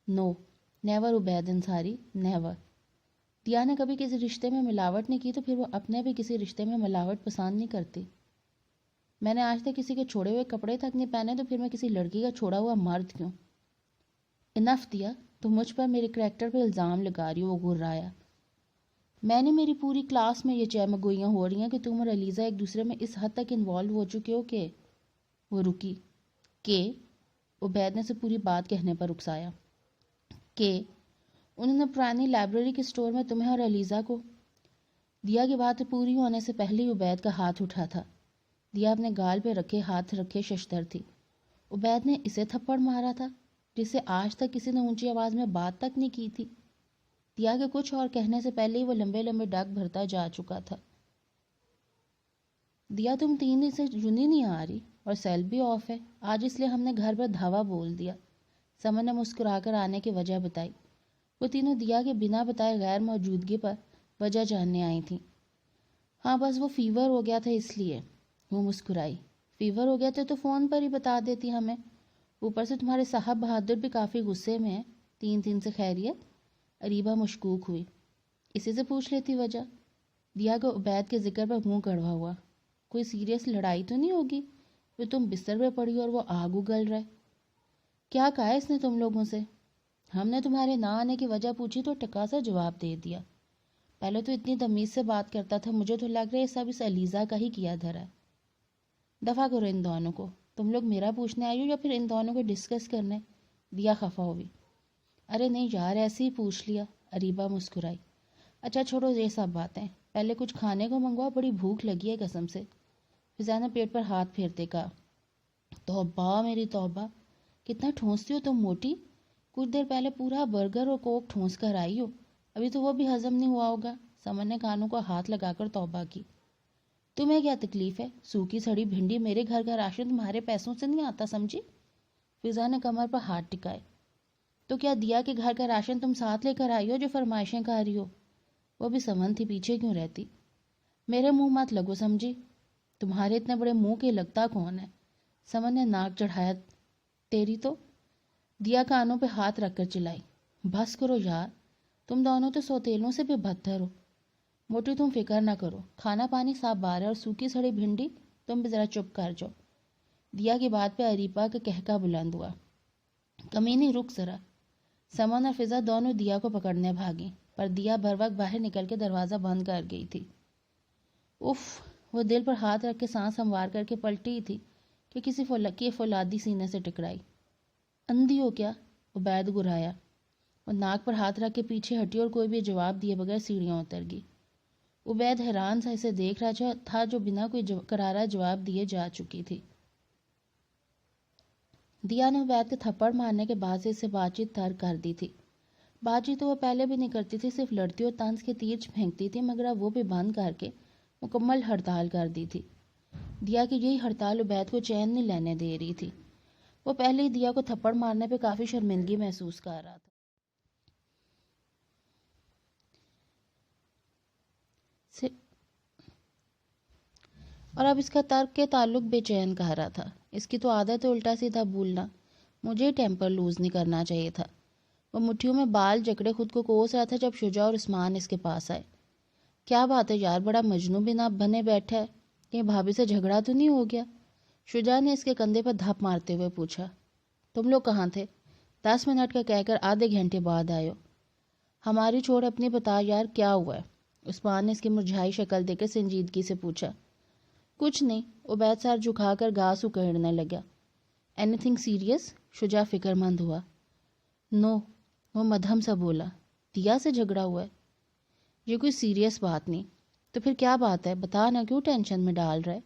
نو نیور عبید انصاری، نیور۔ دیا نے کبھی کسی رشتے میں ملاوٹ نہیں کی تو پھر وہ اپنے بھی کسی رشتے میں ملاوٹ پسند نہیں کرتی۔ میں نے آج تک کسی کے چھوڑے ہوئے کپڑے تک نہیں پہنے، تو پھر میں کسی لڑکی کا چھوڑا ہوا مرد کیوں؟ انف دیا، تم مجھ پر میرے کریکٹر پہ الزام لگا رہی ہو، وہ گھرایا۔ میں نے میری پوری کلاس میں یہ چہمگوئیاں ہو رہی ہیں کہ تم اور علیزہ ایک دوسرے میں اس حد تک انوالو ہو چکے ہو کہ وہ رکی کہ عبید نے سے پوری بات کہنے پر اکسایا کہ انہوں نے پرانی لائبریری کے سٹور میں تمہیں اور علیزہ کو۔ دیا کی بات پوری ہونے سے پہلے ہی عبید کا ہاتھ اٹھا تھا۔ دیا اپنے گال پہ رکھے ہاتھ رکھے ششدر تھی۔ عبید نے اسے تھپڑ مارا تھا جس سے آج تک کسی نے اونچی آواز میں بات تک نہیں کی تھی۔ دیا کے کچھ اور کہنے سے پہلے ہی وہ لمبے لمبے ڈگ بھرتا جا چکا تھا۔ دیا تم 3 دن سے یونی نہیں آ رہی اور سیل بھی آف ہے، آج اس لیے ہم نے گھر پر دھاوا بول دیا۔ سمن نے مسکرا کر آنے کی وجہ بتائی۔ وہ تینوں دیا کے بنا بتائے غیر موجودگی پر وجہ جاننے آئی تھیں۔ ہاں بس وہ فیور ہو گیا تھا اس لیے، وہ مسکرائی۔ فیور ہو گیا تو فون پر ہی بتا دیتی ہمیں، اوپر سے تمہارے صاحب بہادر بھی کافی غصے میں ہیں۔ 3 دن سے خیریت؟ اریبہ مشکوک ہوئی۔ اسی سے پوچھ لیتی وجہ۔ دیا کو عبید کے ذکر پر منہ کڑوا ہوا۔ کوئی سیریس لڑائی تو نہیں ہوگی؟ پھر تم بستر پہ پڑی اور وہ آگ اگل رہے۔ کیا کہا اس نے تم لوگوں سے؟ ہم نے تمہارے نہ آنے کی وجہ پوچھی تو ٹکا سا جواب دے دیا۔ پہلے تو اتنی تمیز سے بات کرتا تھا، مجھے تو لگ رہا ہے سب اس علیزہ کا ہی کیا دھرا ہے۔ دفع کرو ان دونوں کو، تم لوگ میرا پوچھنے آئی ہو یا پھر ان دونوں کو ڈسکس کرنے؟ دیا خفا ہوئی۔ ارے نہیں یار، ایسے ہی پوچھ لیا، اریبہ مسکرائی۔ اچھا چھوڑو یہ سب باتیں، پہلے کچھ کھانے کو منگواؤ، بڑی بھوک لگی ہے قسم سے۔ فضا نے پیٹ پر ہاتھ پھیرتے کہا۔ توبہ میری توبہ، کتنا ٹھونستی ہو تم موٹی، کچھ دیر پہلے پورا برگر اور کوک ٹھونس کر آئی ہو، ابھی تو وہ بھی ہضم نہیں ہوا ہوگا۔ سمن نے کانوں کو ہاتھ لگا کر توبہ کی۔ تمہیں کیا تکلیف ہے؟ سوکھی سڑی بھنڈی، میرے گھر کا راشن تمہارے پیسوں سے نہیں آتا، سمجھی؟ فضا نے کمر پر ہاتھ ٹکائے۔ تو کیا دیا کہ گھر کا راشن تم ساتھ لے کر آئی ہو جو فرمائشیں کر رہی ہو؟ وہ بھی سمن تھی، پیچھے کیوں رہتی؟ میرے منہ مت لگو سمجھی، تمہارے اتنے بڑے منہ کے لگتا کون ہے؟ سمن نے ناک چڑھایا۔ تیری تو؟ دیا کانوں پہ ہاتھ رکھ کر چلائی۔ بس کرو یار، تم دونوں تو سوتیلوں سے بھی بدتر ہو۔ موٹی تم فکر نہ کرو، کھانا پانی صاف بار ہے، اور سوکھی سڑی بھنڈی تم بھی ذرا چپ کر جاؤ۔ دیا کی بات پہ اریبہ کا کہکا بلند ہوا۔ کمینی رک ذرا۔ سمن اور فضا دونوں دیا کو پکڑنے بھاگی، پر دیا بر وقت باہر نکل کے دروازہ بند کر گئی تھی۔ اف، وہ دل پر ہاتھ رکھ کے سانس ہموار کر کے پلٹی تھی کہ کسی کی فولادی سینے سے ٹکرائی۔ اندھی ہو کیا؟ عبید گرایا۔ وہ ناک پر ہاتھ رکھ کے پیچھے ہٹی اور کوئی بھی جواب دیے بغیر سیڑھیاں اتر گئی۔ عبید حیران سا اسے دیکھ رہا تھا جو بنا کوئی کرارا جواب دیے جا چکی تھی۔ دیا نے عبید کے تھپڑ مارنے کے بعد سے اسے بات چیت ترک کر دی تھی۔ بات چیت تو وہ پہلے بھی نہیں کرتی تھی، صرف لڑتی اور طنز کے تیر پھینکتی تھی، مگر اب وہ بھی بند کر کے مکمل ہڑتال کر دی تھی۔ دیا کی یہی ہڑتال عبید کو چین نہیں لینے دے رہی تھی۔ وہ پہلے ہی دیا کو تھپڑ مارنے پہ کافی شرمندگی محسوس کر رہا تھا۔ اور اب اس کا ترک کے تعلق بے چین کہہ رہا تھا۔ اس کی تو عادت ہے الٹا سیدھا بولنا، مجھے ٹیمپر لوز نہیں کرنا چاہیے تھا۔ وہ مٹھیوں میں بال جکڑے خود کو کوس رہا تھا جب شجاع اور عثمان اس کے پاس آئے۔ کیا بات ہے یار، بڑا مجنوں بھی نہ بنے بیٹھا ہے، کہیں بھابھی سے جھگڑا تو نہیں ہو گیا؟ شجاع نے اس کے کندھے پر دھپ مارتے ہوئے پوچھا۔ تم لوگ کہاں تھے؟ 10 منٹ کا کہہ کر آدھے گھنٹے بعد آئے ہو۔ ہماری چھوڑ اپنی بتا یار، کیا ہوا ہے؟ عثمان نے اس کی مرجھائی شکل دے کر سنجیدگی سے پوچھا۔ کچھ نہیں، عبید سر جھکا کر گھاس اکیڑنے لگا۔ Any thing serious? شجاع فکر مند ہوا۔ نو، وہ مدھم سا بولا۔ دیا سے جھگڑا ہوا ہے؟ یہ کوئی سیریس بات نہیں۔ تو پھر کیا بات ہے؟ بتا نا، کیوں ٹینشن میں ڈال رہا ہے؟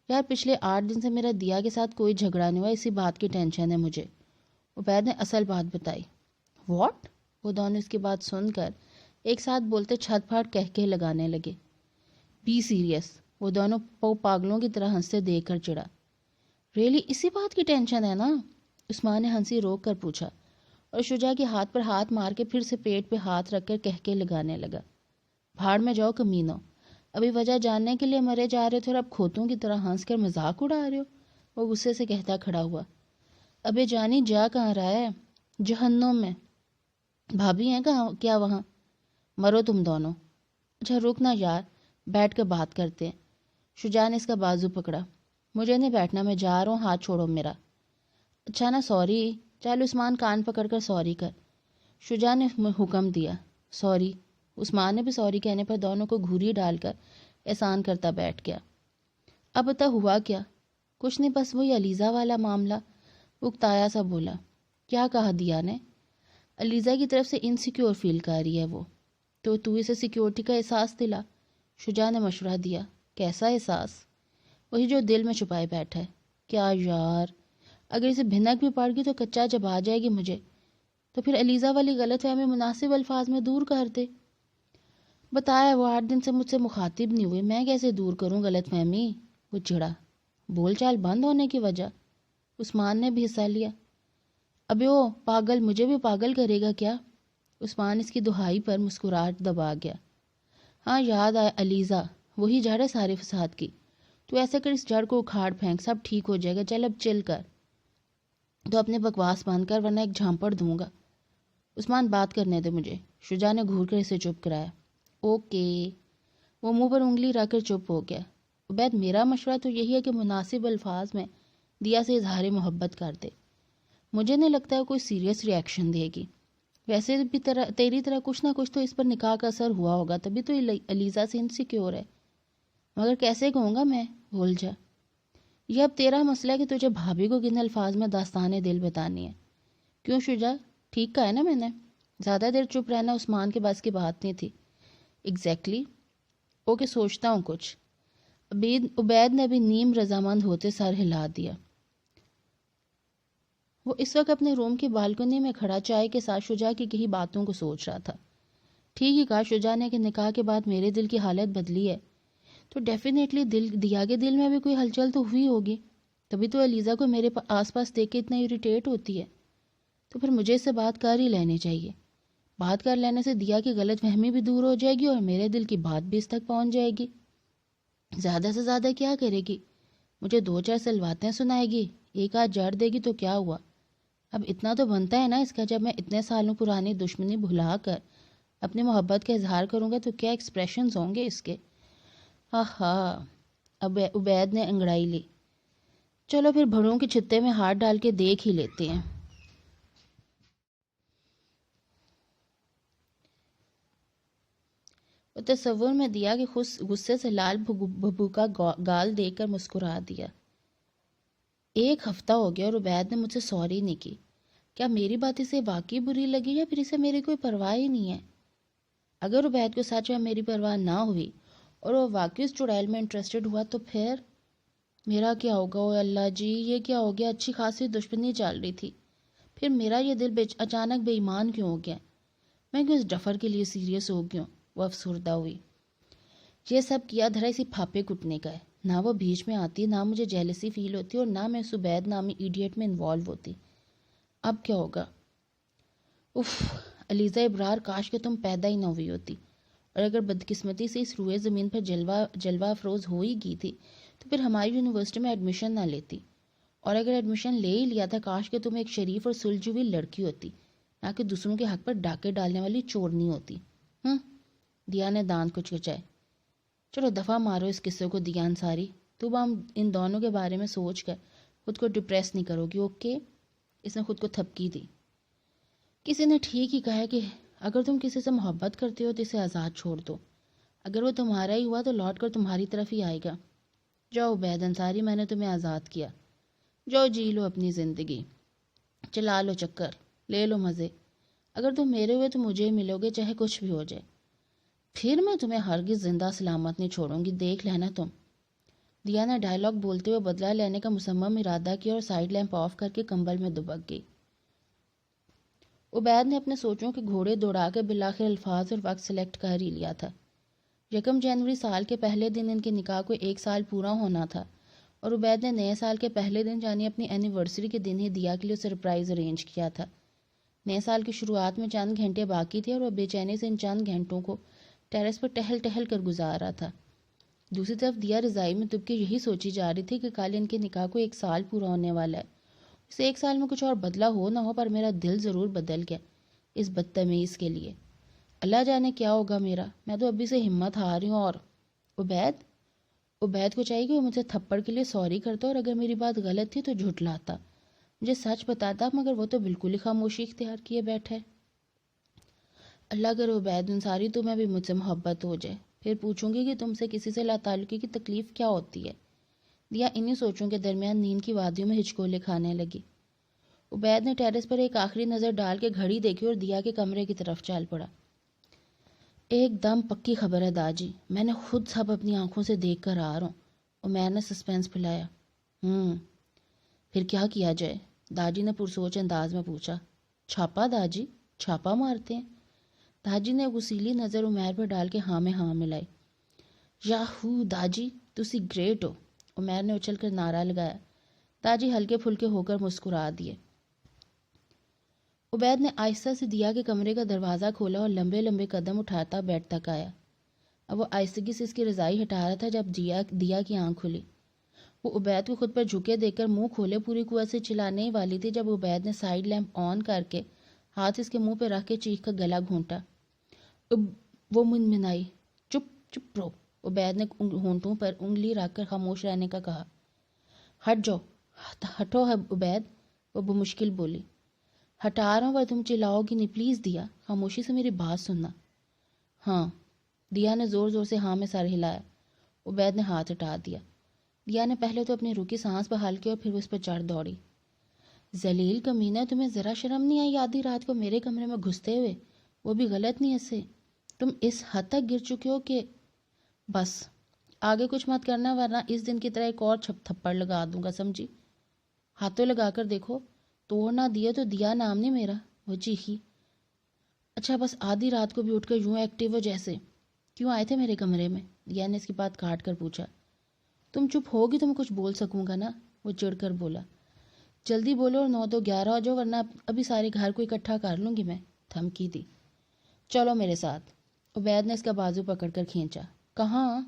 یار پچھلے 8 دن سے میرا دیا کے ساتھ کوئی جھگڑا نہیں ہوا، اسی بات کی ٹینشن ہے مجھے۔ عبید نے اصل بات بتائی۔ واٹ؟ وہ دونوں اس کی بات سن کر ایک ساتھ بولتے چھت پھاٹ کہہ کے لگانے لگے۔ بی سیریس، وہ دونوں پاگلوں کی طرح ہنستے دیکھ کر چڑھا۔ ریلی اسی بات کی ٹینشن ہے نا؟ عثمان نے ہنسی روک کر پوچھا، اور شجاع کے ہاتھ پر ہاتھ مار کے پھر سے پیٹ پہ ہاتھ رکھ کر کہہ کے لگانے لگا، بھاڑ میں جاؤ کمینو، ابھی وجہ جاننے کے لیے مرے جا رہے تھے اور اب کھوتوں کی طرح ہنس کر مذاق اڑا رہے ہو۔ وہ غصے سے کہتا کھڑا ہوا، ابے جانی جا کہاں رہا ہے؟ جہنم میں۔ بھابھی ہیں کہاں کیا وہاں؟ مرو تم دونوں۔ اچھا رکنا یار، بیٹھ کر بات کرتے ہیں۔ شجاع نے اس کا بازو پکڑا، مجھے نہیں بیٹھنا، میں جا رہا ہوں، ہاتھ چھوڑو میرا۔ اچھا نا سوری، چل عثمان کان پکڑ کر سوری کر۔ شجاع نے حکم دیا، سوری۔ عثمان نے بھی سوری کہنے پر دونوں کو گھوری ڈال کر احسان کرتا بیٹھ گیا۔ اب بتا ہوا کیا؟ کچھ نہیں، بس وہی علیزہ والا معاملہ۔ اکتایا سا بولا۔ کیا کہا دیا نے؟ علیزہ کی طرف سے انسیکیور فیل کر رہی ہے وہ، تو اسے سیکیورٹی کا احساس دلا۔ شجاع نے مشورہ دیا، کیسا احساس؟ وہی جو دل میں چھپائے بیٹھا ہے۔ کیا یار، اگر اسے بھنک بھی پڑ گئی تو کچا جب آ جائے گی مجھے، تو پھر علیزہ والی غلط فہمی مناسب الفاظ میں دور کر دے۔ بتایا وہ 8 دن سے مجھ سے مخاطب نہیں ہوئے، میں کیسے دور کروں غلط فہمی؟ وہ چڑھا۔ بول چال بند ہونے کی وجہ؟ عثمان نے بھی حصہ لیا۔ ابے او پاگل، مجھے بھی پاگل کرے گا کیا؟ عثمان اس کی دہائی پر مسکراہٹ دبا گیا۔ ہاں یاد آیا علیزہ، وہی جڑ ہے سارے فساد کی۔ تو ایسے کر اس جڑ کو اکھاڑ پھینک، سب ٹھیک ہو جائے گا۔ چل اب چل کر، تو اپنے بکواس بند کر ورنہ ایک جھانپڑ دوں گا۔ عثمان بات کرنے دے مجھے۔ شجاع نے گھور کر اسے چپ کرایا۔ اوکے۔ وہ منہ پر انگلی رکھ کر چپ ہو گیا۔ عبید میرا مشورہ تو یہی ہے کہ مناسب الفاظ میں دیا سے اظہار محبت کر دے۔ مجھے نہیں لگتا ہے کوئی سیریس ری ایکشن دے گی۔ ویسے بھی تیری طرح کچھ نہ کچھ تو اس پر نکاح کا اثر ہوا ہوگا، تبھی تو علیزہ سے انسیکیور ہے۔ مگر کیسے کہوں گا میں؟ بھول جا۔ یہ اب تیرا مسئلہ ہے کہ تجھے بھابھی کو کن الفاظ میں داستان دل بتانی ہے۔ کیوں شجاع، ٹھیک کہا ہے نا میں نے؟ زیادہ دیر چپ رہنا عثمان کے بس کی بات نہیں تھی۔ ایگزیکٹلی۔ اوکے، سوچتا ہوں کچھ۔ عبید نے بھی نیم رضامند ہوتے سر ہلا دیا۔ وہ اس وقت اپنے روم کی بالکنی میں کھڑا چائے کے ساتھ شجاع کی کئی باتوں کو سوچ رہا تھا۔ ٹھیک ہی کہا شجاع نے کہ نکاح کے بعد میرے دل کی حالت بدلی ہے، تو ڈیفینیٹلی دیا کے دل میں بھی کوئی ہلچل تو ہوئی ہوگی، تبھی تو علیزہ کو میرے آس پاس دیکھ کے اتنا اریٹیٹ ہوتی ہے۔ تو پھر مجھے اس سے بات کر ہی لینے چاہیے۔ بات کر لینے سے دیا کی غلط فہمی بھی دور ہو جائے گی اور میرے دل کی بات بھی اس تک پہنچ جائے گی۔ زیادہ سے زیادہ کیا کرے گی؟ مجھے 2-4 سلواتیں سنائے گی، ایک آدھ جڑ دے گی تو کیا ہوا؟ اب اتنا تو بنتا ہے نا اس کا، جب میں اتنے سالوں پرانی دشمنی بھلا کر اپنی محبت کا اظہار کروں گا تو کیا ایکسپریشنز ہوں گے اس کے۔ آہا، اب عبید نے انگڑائی لی۔ چلو پھر بھڑوں کے چھتے میں ہاتھ ڈال کے دیکھ ہی لیتے ہیں۔ وہ تصور میں دیا کہ غصے سے لال بھبو کا گال دیکھ کر مسکرا دیا۔ 1 ہفتہ ہو گیا اور عبید نے مجھ سے سوری نہیں کی۔ کیا میری بات اسے واقعی بری لگی یا پھر اسے میری کوئی پرواہ ہی نہیں ہے؟ اگر عبید کو سچ میں میری پرواہ نہ ہوئی اور وہ واقعی اس چڑیل میں انٹرسٹڈ ہوا تو پھر میرا کیا ہوگا؟ او اللہ جی، یہ کیا ہو گیا؟ اچھی خاصی دشمنی چل رہی تھی، پھر میرا یہ دل اچانک بے ایمان کیوں ہو گیا؟ میں کیوں اس ڈفر کے لیے سیریس ہو گیا؟ وہ افسردہ ہوئی۔ یہ سب کیا دھرا اسی پھاپے کٹنے کا ہے۔ نہ وہ بیچ میں آتی، نہ مجھے جیلسی فیل ہوتی اور نہ میں اس عبید نامی ایڈیٹ میں انوالو ہوتی۔ اب کیا ہوگا؟ اف علیزہ ابرار، کاش کہ تم پیدا ہی نہ ہوئی ہوتی، اور اگر بدقسمتی سے اس روئے زمین پر جلوہ افروز ہو ہی گئی تھی تو پھر ہماری یونیورسٹی میں ایڈمیشن نہ لیتی، اور اگر ایڈمیشن لے ہی لیا تھا کاش کہ تم ایک شریف اور سلجھی ہوئی لڑکی ہوتی، نہ کہ دوسروں کے حق پر ڈاکے ڈالنے والی چورنی ہوتی۔ دیا نے دانت کو کچائے۔ چلو دفعہ مارو اس قصے کو دیا انصاری، تم ہم ان دونوں کے بارے میں سوچ کر خود کو ڈپریس نہیں کرو گی، اوکے؟ اس نے خود کو تھپکی دی۔ کسی نے ٹھیک ہی کہا ہے کہ اگر تم کسی سے محبت کرتے ہو تو اسے آزاد چھوڑ دو، اگر وہ تمہارا ہی ہوا تو لوٹ کر تمہاری طرف ہی آئے گا۔ جاؤ عبید انصاری، میں نے تمہیں آزاد کیا، جاؤ جی لو اپنی زندگی، چلا لو چکر، لے لو مزے۔ اگر تم میرے ہوئے تو مجھے ہی ملو گے، چاہے کچھ بھی ہو جائے، پھر میں تمہیں ہرگز زندہ سلامت نہیں چھوڑوں گی، دیکھ لینا تم۔ دیا نے ڈائلاگ بولتے ہوئے بدلہ لینے کا مصمم ارادہ کیا اور سائیڈ لیمپ آف کر کے کمبل میں دبک گئی۔ عبید نے اپنے سوچوں کے گھوڑے دوڑا کے بالآخر الفاظ اور وقت سلیکٹ کر ہی لیا تھا۔ 1 جنوری سال کے پہلے دن ان کے نکاح کو 1 سال پورا ہونا تھا، اور عبید نے نئے سال کے پہلے دن یعنی اپنی اینیورسری کے دن ہی دیا کے لیے سرپرائز ارینج کیا تھا۔ نئے سال کی شروعات میں چند گھنٹے باقی تھے اور وہ بے چینی سے ان چند گھنٹوں کو ٹیرس پر ٹہل ٹہل کر گزار رہا تھا۔ دوسری طرف دیا رضائی میں دب کے یہی سوچی جا رہی تھی کہ کل ان کے نکاح کو 1 سال پورا ہونے والا ہے۔ اس 1 سال میں کچھ اور بدلا ہو نہ ہو پر میرا دل ضرور بدل گیا اس بدتمیز کے لیے۔ اللہ جانے کیا ہوگا میرا، میں تو ابھی سے ہمت ہار رہی ہوں۔ اور عبید کو چاہیے کہ وہ مجھ سے تھپڑ کے لیے سوری کرتا اور اگر میری بات غلط تھی تو جھٹلاتا، مجھے سچ بتاتا، مگر وہ تو بالکل ہی خاموشی اختیار کیے بیٹھے۔ اللہ کرے عبید انصاری تمہیں بھی مجھ سے محبت ہو جائے، پھر پوچھوں گی کہ تم سے کسی سے لا تعلقی کی تکلیف کیا ہوتی ہے۔ دیا انہی سوچوں کے درمیان نیند کی وادیوں میں ہچکولے کھانے لگی۔ عبید نے ٹیرس پر ایک آخری نظر ڈال کے گھڑی دیکھی اور دیا کے کمرے کی طرف چل پڑا۔ ایک دم پکی خبر ہے داجی، میں نے خود سب اپنی آنکھوں سے دیکھ کر آ رہا ہوں، عمیر نے سسپینس پھیلایا۔ پھر کیا کیا جائے؟ داجی نے پرسوچ انداز میں پوچھا۔ چھاپا داجی، چھاپا مارتے ہیں؟ داجی نے غسیلی نظر عمیر پر ڈال کے ہاں میں ہاں ملائی۔ یاہو داجی تسی گریٹ ہو، عمیر نے اچھل کر نعرہ لگایا۔ داجی ہلکے پھلکے ہو کر مسکرا دیے۔ عبید نے آہستہ سے دیا کے کمرے کا دروازہ کھولا اور لمبے لمبے قدم اٹھاتا بیڈ تک آیا۔ اب وہ آہستگی سے اس کی رضائی ہٹا رہا تھا جب دیا کی آنکھ کھلی۔ وہ عبید کو خود پر جھکے دیکھ کر منہ کھولے پوری قوت سے چلانے ہی والی تھی جب عبید نے سائیڈ لیمپ آن کر کے ہاتھ اس کے منہ پہ رکھ کے چیخ کا گلا گھونٹا۔ وہ منمنائی۔ چپ رہو، عبید نے ہونٹوں پر انگلی رکھ کر خاموش رہنے کا کہا۔ ہٹ جاؤ، ہٹو عبید، وہ بمشکل بولی۔ ہٹا رہا ہوں پر تم چلاؤ گی نہیں، پلیز دیا، خاموشی سے میری بات سننا۔ ہاں، دیا نے زور زور سے ہاں میں سر ہلایا۔ عبید نے ہاتھ ہٹا دیا۔ دیا نے پہلے تو اپنی رکی سانس بحال کی اور پھر اس پر چڑھ دوڑی۔ ذلیل کمینہ، تمہیں ذرا شرم نہیں آئی آدھی رات کو میرے کمرے میں گھستے ہوئے، وہ بھی غلط نیت سے؟ تم اس حد تک گر چکے ہو کہ بس آگے کچھ مت کرنا ورنہ اس دن کی طرح ایک اور تھپڑ لگا دوں گا، سمجھی؟ ہاتھوں لگا کر دیکھو، توڑ نہ دیے تو دیا نام نہیں میرا، وہ چیخی۔ اچھا بس آدھی رات کو بھی اٹھ کر یوں ایکٹیو ہو جیسے؟ کیوں آئے تھے میرے کمرے میں؟ دیا نے اس کی بات کاٹ کر پوچھا۔ تم چپ ہوگی تو میں کچھ بول سکوں گا نا، وہ چڑھ کر بولا۔ جلدی بولو اور 9 تو 11 ہو جاؤ ورنہ ابھی سارے گھر کو اکٹھا کر لوں گی میں، دھمکی دی۔ چلو میرے ساتھ، عبید نے اس کا بازو پکڑ کر کھینچا۔ کہاں؟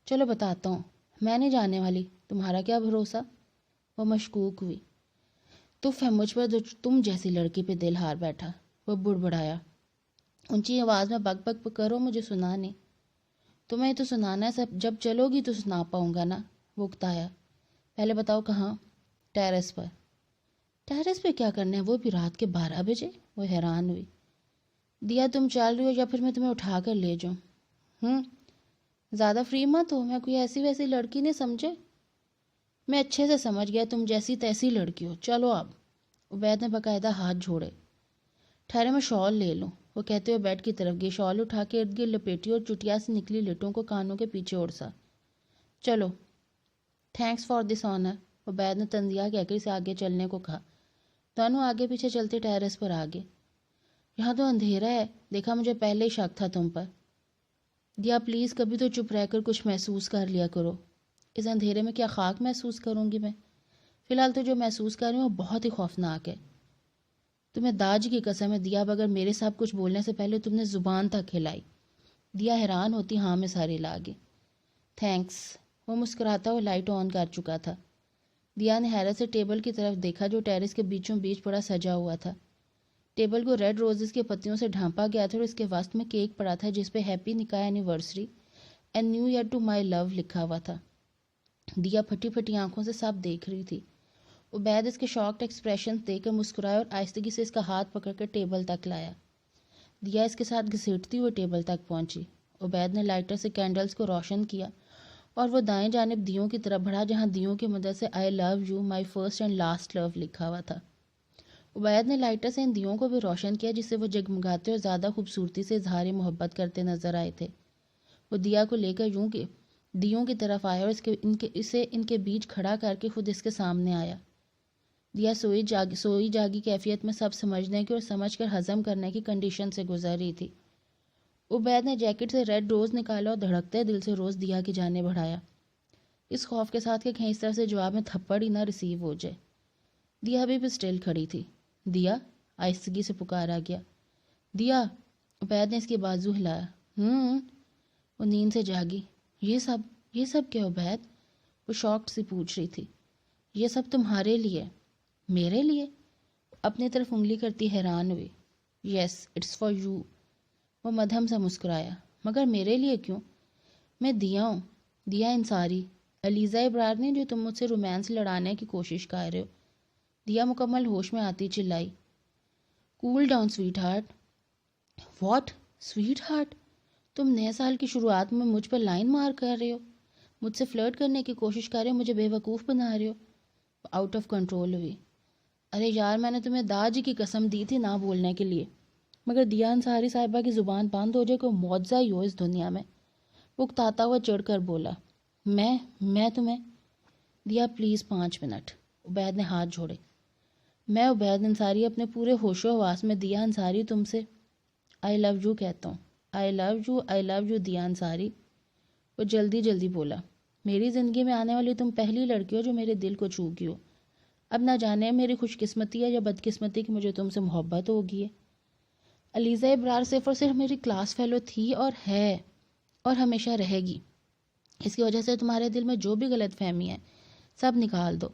چلو بتاتا ہوں، میں نہیں جانے والی، تمہارا کیا بھروسہ؟ وہ مشکوک ہوئی۔ تو مجھ پر جو تم جیسی لڑکی پہ دل ہار بیٹھا، وہ بڑبڑایا۔ اونچی آواز میں بک بک کرو، مجھے سنا نہیں۔ تمہیں تو سنانا ہے سب، جب چلو گی تو سنا پاؤں گا نا، وہ اکتایا۔ پہلے بتاؤ کہاں؟ ٹیرس پر۔ ٹیرس پہ کیا کرنا ہے، وہ بھی رات کے 12 بجے؟ وہ حیران ہوئی۔ دیا تم چل رہی ہو یا پھر میں تمہیں اٹھا کر لے جاؤں؟ زیادہ فری مت ہو، میں کوئی ایسی ویسی لڑکی نہیں سمجھے؟ میں اچھے سے سمجھ گیا تم جیسی تیسی لڑکی ہو، چلو اب۔ عبید نے باقاعدہ ہاتھ جوڑے۔ ٹھہرے میں شال لے لوں، وہ کہتے ہوئے بیڈ کی طرف گئی، شال اٹھا کے ارد گرد لپیٹی اور چٹیا سے نکلی لٹوں کو کانوں کے پیچھے اڑسا۔ چلو۔ Thanks for this honour, Ubaid نے تنزیہ کہہ کر اسے آگے چلنے کو کہا۔ دونوں آگے پیچھے چلتے ٹیرس پر آگے۔ یہاں تو اندھیرا ہے، دیکھا مجھے پہلے ہی شک تھا تم پر۔ دیا پلیز کبھی تو چپ رہ کر کچھ محسوس کر لیا کرو، اس اندھیرے میں کیا خاک محسوس کروں گی میں؟ فی الحال تو جو محسوس کر رہی ہوں وہ بہت ہی خوفناک ہے۔ تمہیں داج کی قسم ہے دیا، بغیر میرے ساتھ کچھ بولنے سے پہلے تم نے زبان تک ہلائی۔ دیا حیران ہوتی ہاں میں ساری لاگے۔ تھینکس، وہ مسکراتا ہوا لائٹ آن کر چکا تھا۔ دیا نے حیرت سے ٹیبل کی طرف دیکھا جو ٹیرس کے بیچوں بیچ پڑا سجا ہوا تھا۔ ٹیبل کو ریڈ روزز کے پتیوں سے ڈھانپا گیا تھا اور اس کے وسط میں کیک پڑا تھا جس پہ happy nikah anniversary and new year to my love لکھا ہوا تھا۔ دیا پھٹی پھٹی آنکھوں سے سب دیکھ رہی تھی۔ عبید اس کے شاکڈ ایکسپریشن دیکھ کر مسکرایا اور آہستگی سے اس کا ہاتھ پکڑ کر ٹیبل تک لایا۔ دیا اس کے ساتھ گھسیٹتی ہوئے ٹیبل تک پہنچی۔ عبید نے لائٹر سے کینڈلز کو روشن کیا اور وہ دائیں جانب دیوں کی طرف بڑھا جہاں دیوں کی مدد سے I love you my first and last love لکھا ہوا تھا۔ عبید نے لائٹر سے ان دیوں کو بھی روشن کیا جس سے وہ جگمگاتے اور زیادہ خوبصورتی سے اظہار محبت کرتے نظر آئے تھے۔ وہ دیا کو لے کر یوں کہ دیوں کی طرف آیا اور اسے ان کے بیچ کھڑا کر کے خود اس کے سامنے آیا۔ دیا سوئی جاگی کیفیت میں سب سمجھنے کی اور سمجھ کر ہضم کرنے کی کنڈیشن سے گزر رہی تھی۔ عبید نے جیکٹ سے ریڈ روز نکالا اور دھڑکتے دل سے روز دیا کی جانب بڑھایا، اس خوف کے ساتھ کہ کہیں اس طرف سے جواب میں تھپڑ ہی نہ ریسیو ہو جائے۔ دیا ابھی بھی اسٹل کھڑی تھی۔ دیا آہستگی سے پکارا گیا۔ دیا، عبید نے اس کی بازو ہلایا۔ وہ نیند سے جاگی۔ یہ سب کیا عبید؟ وہ شاکڈ سی پوچھ رہی تھی۔ یہ سب تمہارے لیے۔ میرے لیے؟ اپنی طرف انگلی کرتی حیران ہوئی۔ Yes it's for you. وہ مدھم سا مسکرایا۔ مگر میرے لیے کیوں؟ میں دیا ہوں، دیا انصاری، علیزہ ابرار نے جو تم مجھ سے رومانس لڑانے کی کوشش کر رہے ہو۔ دیا مکمل ہوش میں آتی چلائی۔ Cool down sweetheart. What sweetheart? تم نئے سال کی شروعات میں مجھ پر لائن مار کر رہے ہو، مجھ سے فلرٹ کرنے کی کوشش کر رہے ہو، مجھے بے وقوف بنا رہے ہو۔ آؤٹ آف کنٹرول ہوئی۔ ارے یار، میں نے تمہیں داجی کی قسم دی تھی نہ بولنے کے لیے، مگر دیا انصاری صاحبہ کی زبان بند ہو جائے کوئی معجزہ ہی ہو اس دنیا میں۔ وہ اکتاتا ہوا چڑھ کر بولا، میں تمہیں۔ دیا پلیز 5 منٹ۔ عبید نے ہاتھ جوڑے۔ میں عبید انصاری اپنے پورے ہوش و حواس میں دیا انصاری تم سے آئی لو یو کہتا ہوں۔ آئی لو یو دیا انصاری۔ وہ جلدی بولا، میری زندگی میں آنے والی تم پہلی لڑکی ہو جو میرے دل کو چھو گئی ہو۔ اب نہ جانے میری خوش قسمتی ہے یا بد قسمتی کہ مجھے تم سے محبت ہوگی ہے۔ علیزہ ابرار صرف اور صرف میری کلاس فیلو تھی اور ہے اور ہمیشہ رہے گی۔ اس کی وجہ سے تمہارے دل میں جو بھی غلط فہمی ہے سب نکال دو۔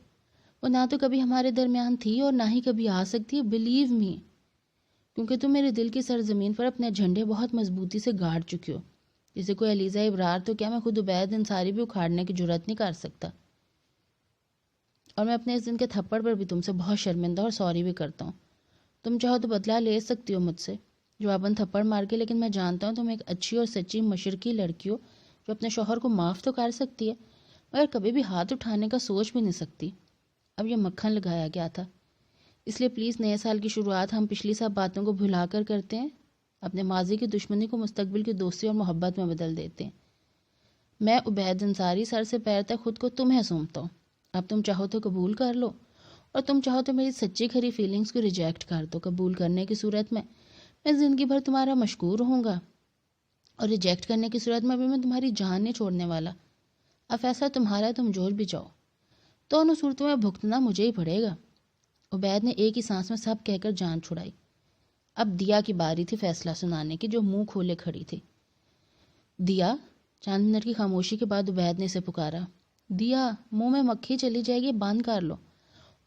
وہ نہ تو کبھی ہمارے درمیان تھی اور نہ ہی کبھی آ سکتی ہے، بلیو می، کیونکہ تم میرے دل کی سرزمین پر اپنے جھنڈے بہت مضبوطی سے گاڑ چکی ہو۔ جسے کوئی علیزہ ابرار تو کیا، میں خود عبید انصاری بھی اکھاڑنے کی جرات نہیں کر سکتا۔ اور میں اپنے اس دن کے تھپڑ پر بھی تم سے بہت شرمندہ اور سوری بھی کرتا ہوں۔ تم چاہو تو بدلہ لے سکتی ہو مجھ سے جواباً تھپڑ مار کے، لیکن میں جانتا ہوں تم ایک اچھی اور سچی مشرقی لڑکی ہو جو اپنے شوہر کو معاف تو کر سکتی ہے مگر کبھی بھی ہاتھ اٹھانے کا سوچ بھی نہیں سکتی۔ اب یہ مکھن لگایا گیا تھا، اس لیے پلیز نئے سال کی شروعات ہم پچھلی سب باتوں کو بھلا کر کرتے ہیں، اپنے ماضی کی دشمنی کو مستقبل کی دوستی اور محبت میں بدل دیتے ہیں۔ میں عبید انصاری سر سے پیر تک خود کو تمہیں سونپتا ہوں۔ اب تم چاہو تو قبول کر لو اور تم چاہو تو میری سچی کھری فیلنگز کو ریجیکٹ کر دو۔ قبول کرنے کی صورت میں زندگی بھر تمہارا مشکور رہوں گا اور ریجیکٹ کرنے کی صورت میں بھی میں تمہاری جان نہیں چھوڑنے والا۔ اب فیصلہ تمہارا ہے، تم جوڑ بھی جاؤ، دونوں صورتوں میں بھگتنا مجھے ہی پڑے گا۔ عبید نے ایک ہی سانس میں سب کہہ کر جان چھڑائی۔ اب دیا کی باری تھی فیصلہ سنانے کی، جو منہ کھولے کھڑی تھی۔ دیا، چند منٹ کی خاموشی کے بعد عبید نے اسے پکارا۔ دیا، منہ میں مکھی چلی جائے گی، بند کر لو۔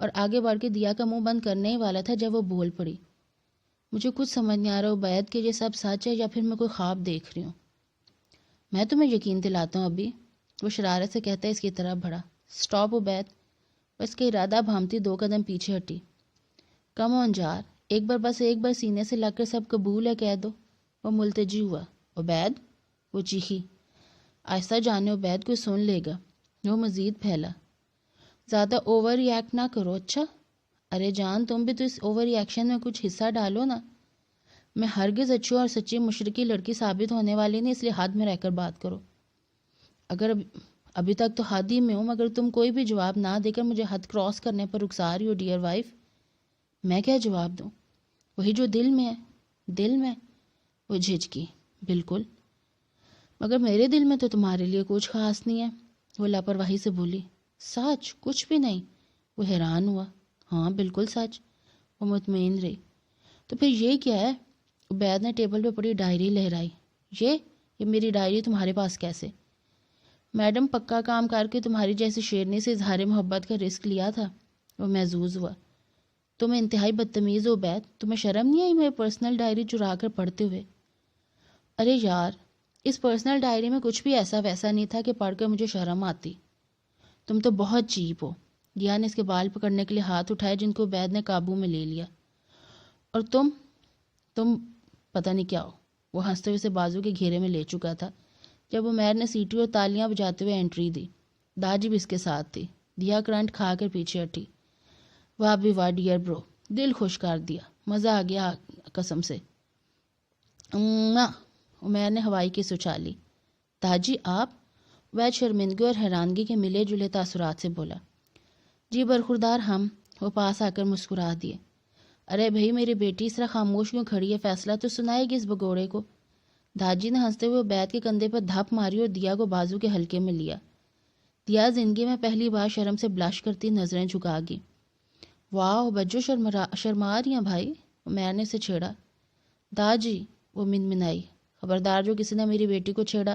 اور آگے بڑھ کے دیا کا منہ بند کرنے ہی والا تھا جب وہ بول پڑی، مجھے کچھ سمجھ نہیں آ رہا عبید کہ یہ سب سچ ہے یا پھر میں کوئی خواب دیکھ رہی ہوں۔ میں تمہیں یقین دلاتا ہوں ابھی، وہ شرارت سے کہتا ہے اس کی طرف بڑھا۔ سٹاپ عبید۔ وہ اس کا ارادہ بھانپتی 2 قدم پیچھے ہٹی۔ کم آن جار، بس ایک بار سینے سے لگ کر سب قبول ہے کہہ دو۔ وہ ملتجی ہوا۔ عبید، وہ چیخی۔ آہستہ جانے عبید، کوئی سن لے گا۔ وہ مزید پھیلا۔ زیادہ اوور ری ایکٹ نہ کرو اچھا؟ ارے جان، تم بھی تو اس اوور ری ایکشن میں کچھ حصہ ڈالو نا۔ میں ہرگز اچھی اور سچی مشرقی لڑکی ثابت ہونے والی نہیں، اس لیے حد میں رہ کر بات کرو۔ اگر ابھی تک تو حد ہی میں ہوں، مگر تم کوئی بھی جواب نہ دے کر مجھے حد کراس کرنے پر رخسار ہی ہو ڈیئر وائف۔ میں کیا جواب دوں؟ وہی جو دل میں ہے۔ دل میں؟ وہ جھجکی۔ بالکل، مگر میرے دل میں تو تمہارے لیے کچھ خاص نہیں ہے۔ وہ لاپرواہی سے بولی۔ سچ؟ کچھ بھی نہیں؟ وہ حیران ہوا۔ ہاں بالکل سچ۔ وہ مطمئن رہی۔ تو پھر یہ کیا ہے؟ عبید نے ٹیبل پہ پڑی ڈائری لہرائی۔ یہ میری ڈائری تمہارے پاس کیسے؟ میڈم، پکا کام کر کے تمہاری جیسی شیرنی سے اظہار محبت کا رسک لیا تھا۔ وہ محظوظ ہوا۔ تم انتہائی بدتمیز ہو عبید، تمہیں شرم نہیں آئی میری پرسنل ڈائری چرا کر پڑھتے ہوئے؟ ارے یار، اس پرسنل ڈائری میں کچھ بھی ایسا ویسا نہیں تھا کہ پڑھ کر مجھے شرم آتی۔ تم تو بہت چیپ ہو۔ دیا نے اس کے بال پکڑنے کے لیے ہاتھ اٹھائے جن کو عبید نے قابو میں لے لیا۔ اور تم پتہ نہیں کیا ہو۔ وہ ہنستے ہوئے اسے بازو کے گھیرے میں لے چکا تھا جب عمیر نے سیٹی اور تالیاں بجاتے ہوئے انٹری دی۔ داجی بھی اس کے ساتھ تھی۔ دیا کرنٹ کھا کر پیچھے ہٹی۔ واہ بھی واہ ڈیئر برو، دل خوش کر دیا، مزہ آ گیا قسم سے۔ عمیر نے ہوائی کی اچھالی۔ داجی آپ؟ عبید شرمندگی اور حیرانگی کے ملے جلے تاثرات سے بولا۔ جی برخوردار ہم۔ وہ پاس آ کر مسکرا دیے۔ ارے بھائی میری بیٹی اس طرح خاموش کیوں کھڑی ہے؟ فیصلہ تو سنائے گی اس بگوڑے کو۔ داجی نے ہنستے ہوئے عبید کے کندھے پر دھپ ماری اور دیا کو بازو کے ہلکے میں لیا۔ دیا زندگی میں پہلی بار شرم سے بلش کرتی نظریں جھکا گی۔ واہ بجو، شرما رہی ہیں بھائی، عمیر نے اسے چھیڑا۔ داجی، وہ منمنائی، خبردار جو کسی نے میری بیٹی کو چھیڑا۔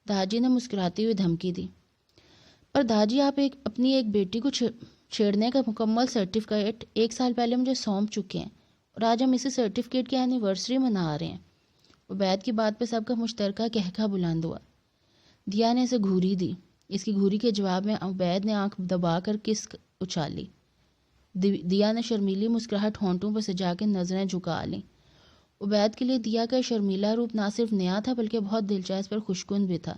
داجی نے مسکراتی ہوئی دھمکی دی۔ پر داجی، آپ اپنی ایک بیٹی کو چھیڑنے کا مکمل سرٹیفکیٹ 1 سال پہلے مجھے سونپ چکے ہیں، اور آج ہم اسی سرٹیفکیٹ کی اینیورسری منا رہے ہیں۔ عبید کی بات پہ سب کا مشترکہ کہکہ بلند ہوا۔ دیا نے اسے گھوری دی۔ اس کی گھوری کے جواب میں عبید نے آنکھ دبا کر کس اچھالی۔ دیا نے شرمیلی مسکراہٹ ہونٹوں پر سجا کے نظریں جھکا لیں۔ عبید کے لیے دیا کا شرمیلا روپ نہ صرف نیا تھا بلکہ بہت دلچسپ اور خوشگوار بھی تھا۔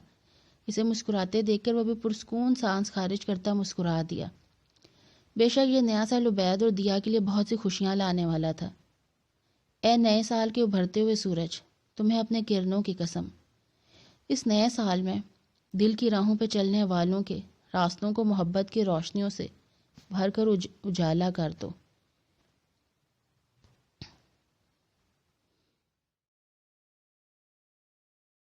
اسے مسکراتے دیکھ کر وہ بھی پرسکون سانس خارج کرتا مسکرا دیا۔ بے شک یہ نیا سال عبید اور دیا کے لیے بہت سی خوشیاں لانے والا تھا۔ اے نئے سال کے ابھرتے ہوئے سورج، تمہیں اپنے کرنوں کی قسم، اس نئے سال میں دل کی راہوں پہ چلنے والوں کے راستوں کو محبت کی روشنیوں سے بھر کر اجالا کر دو۔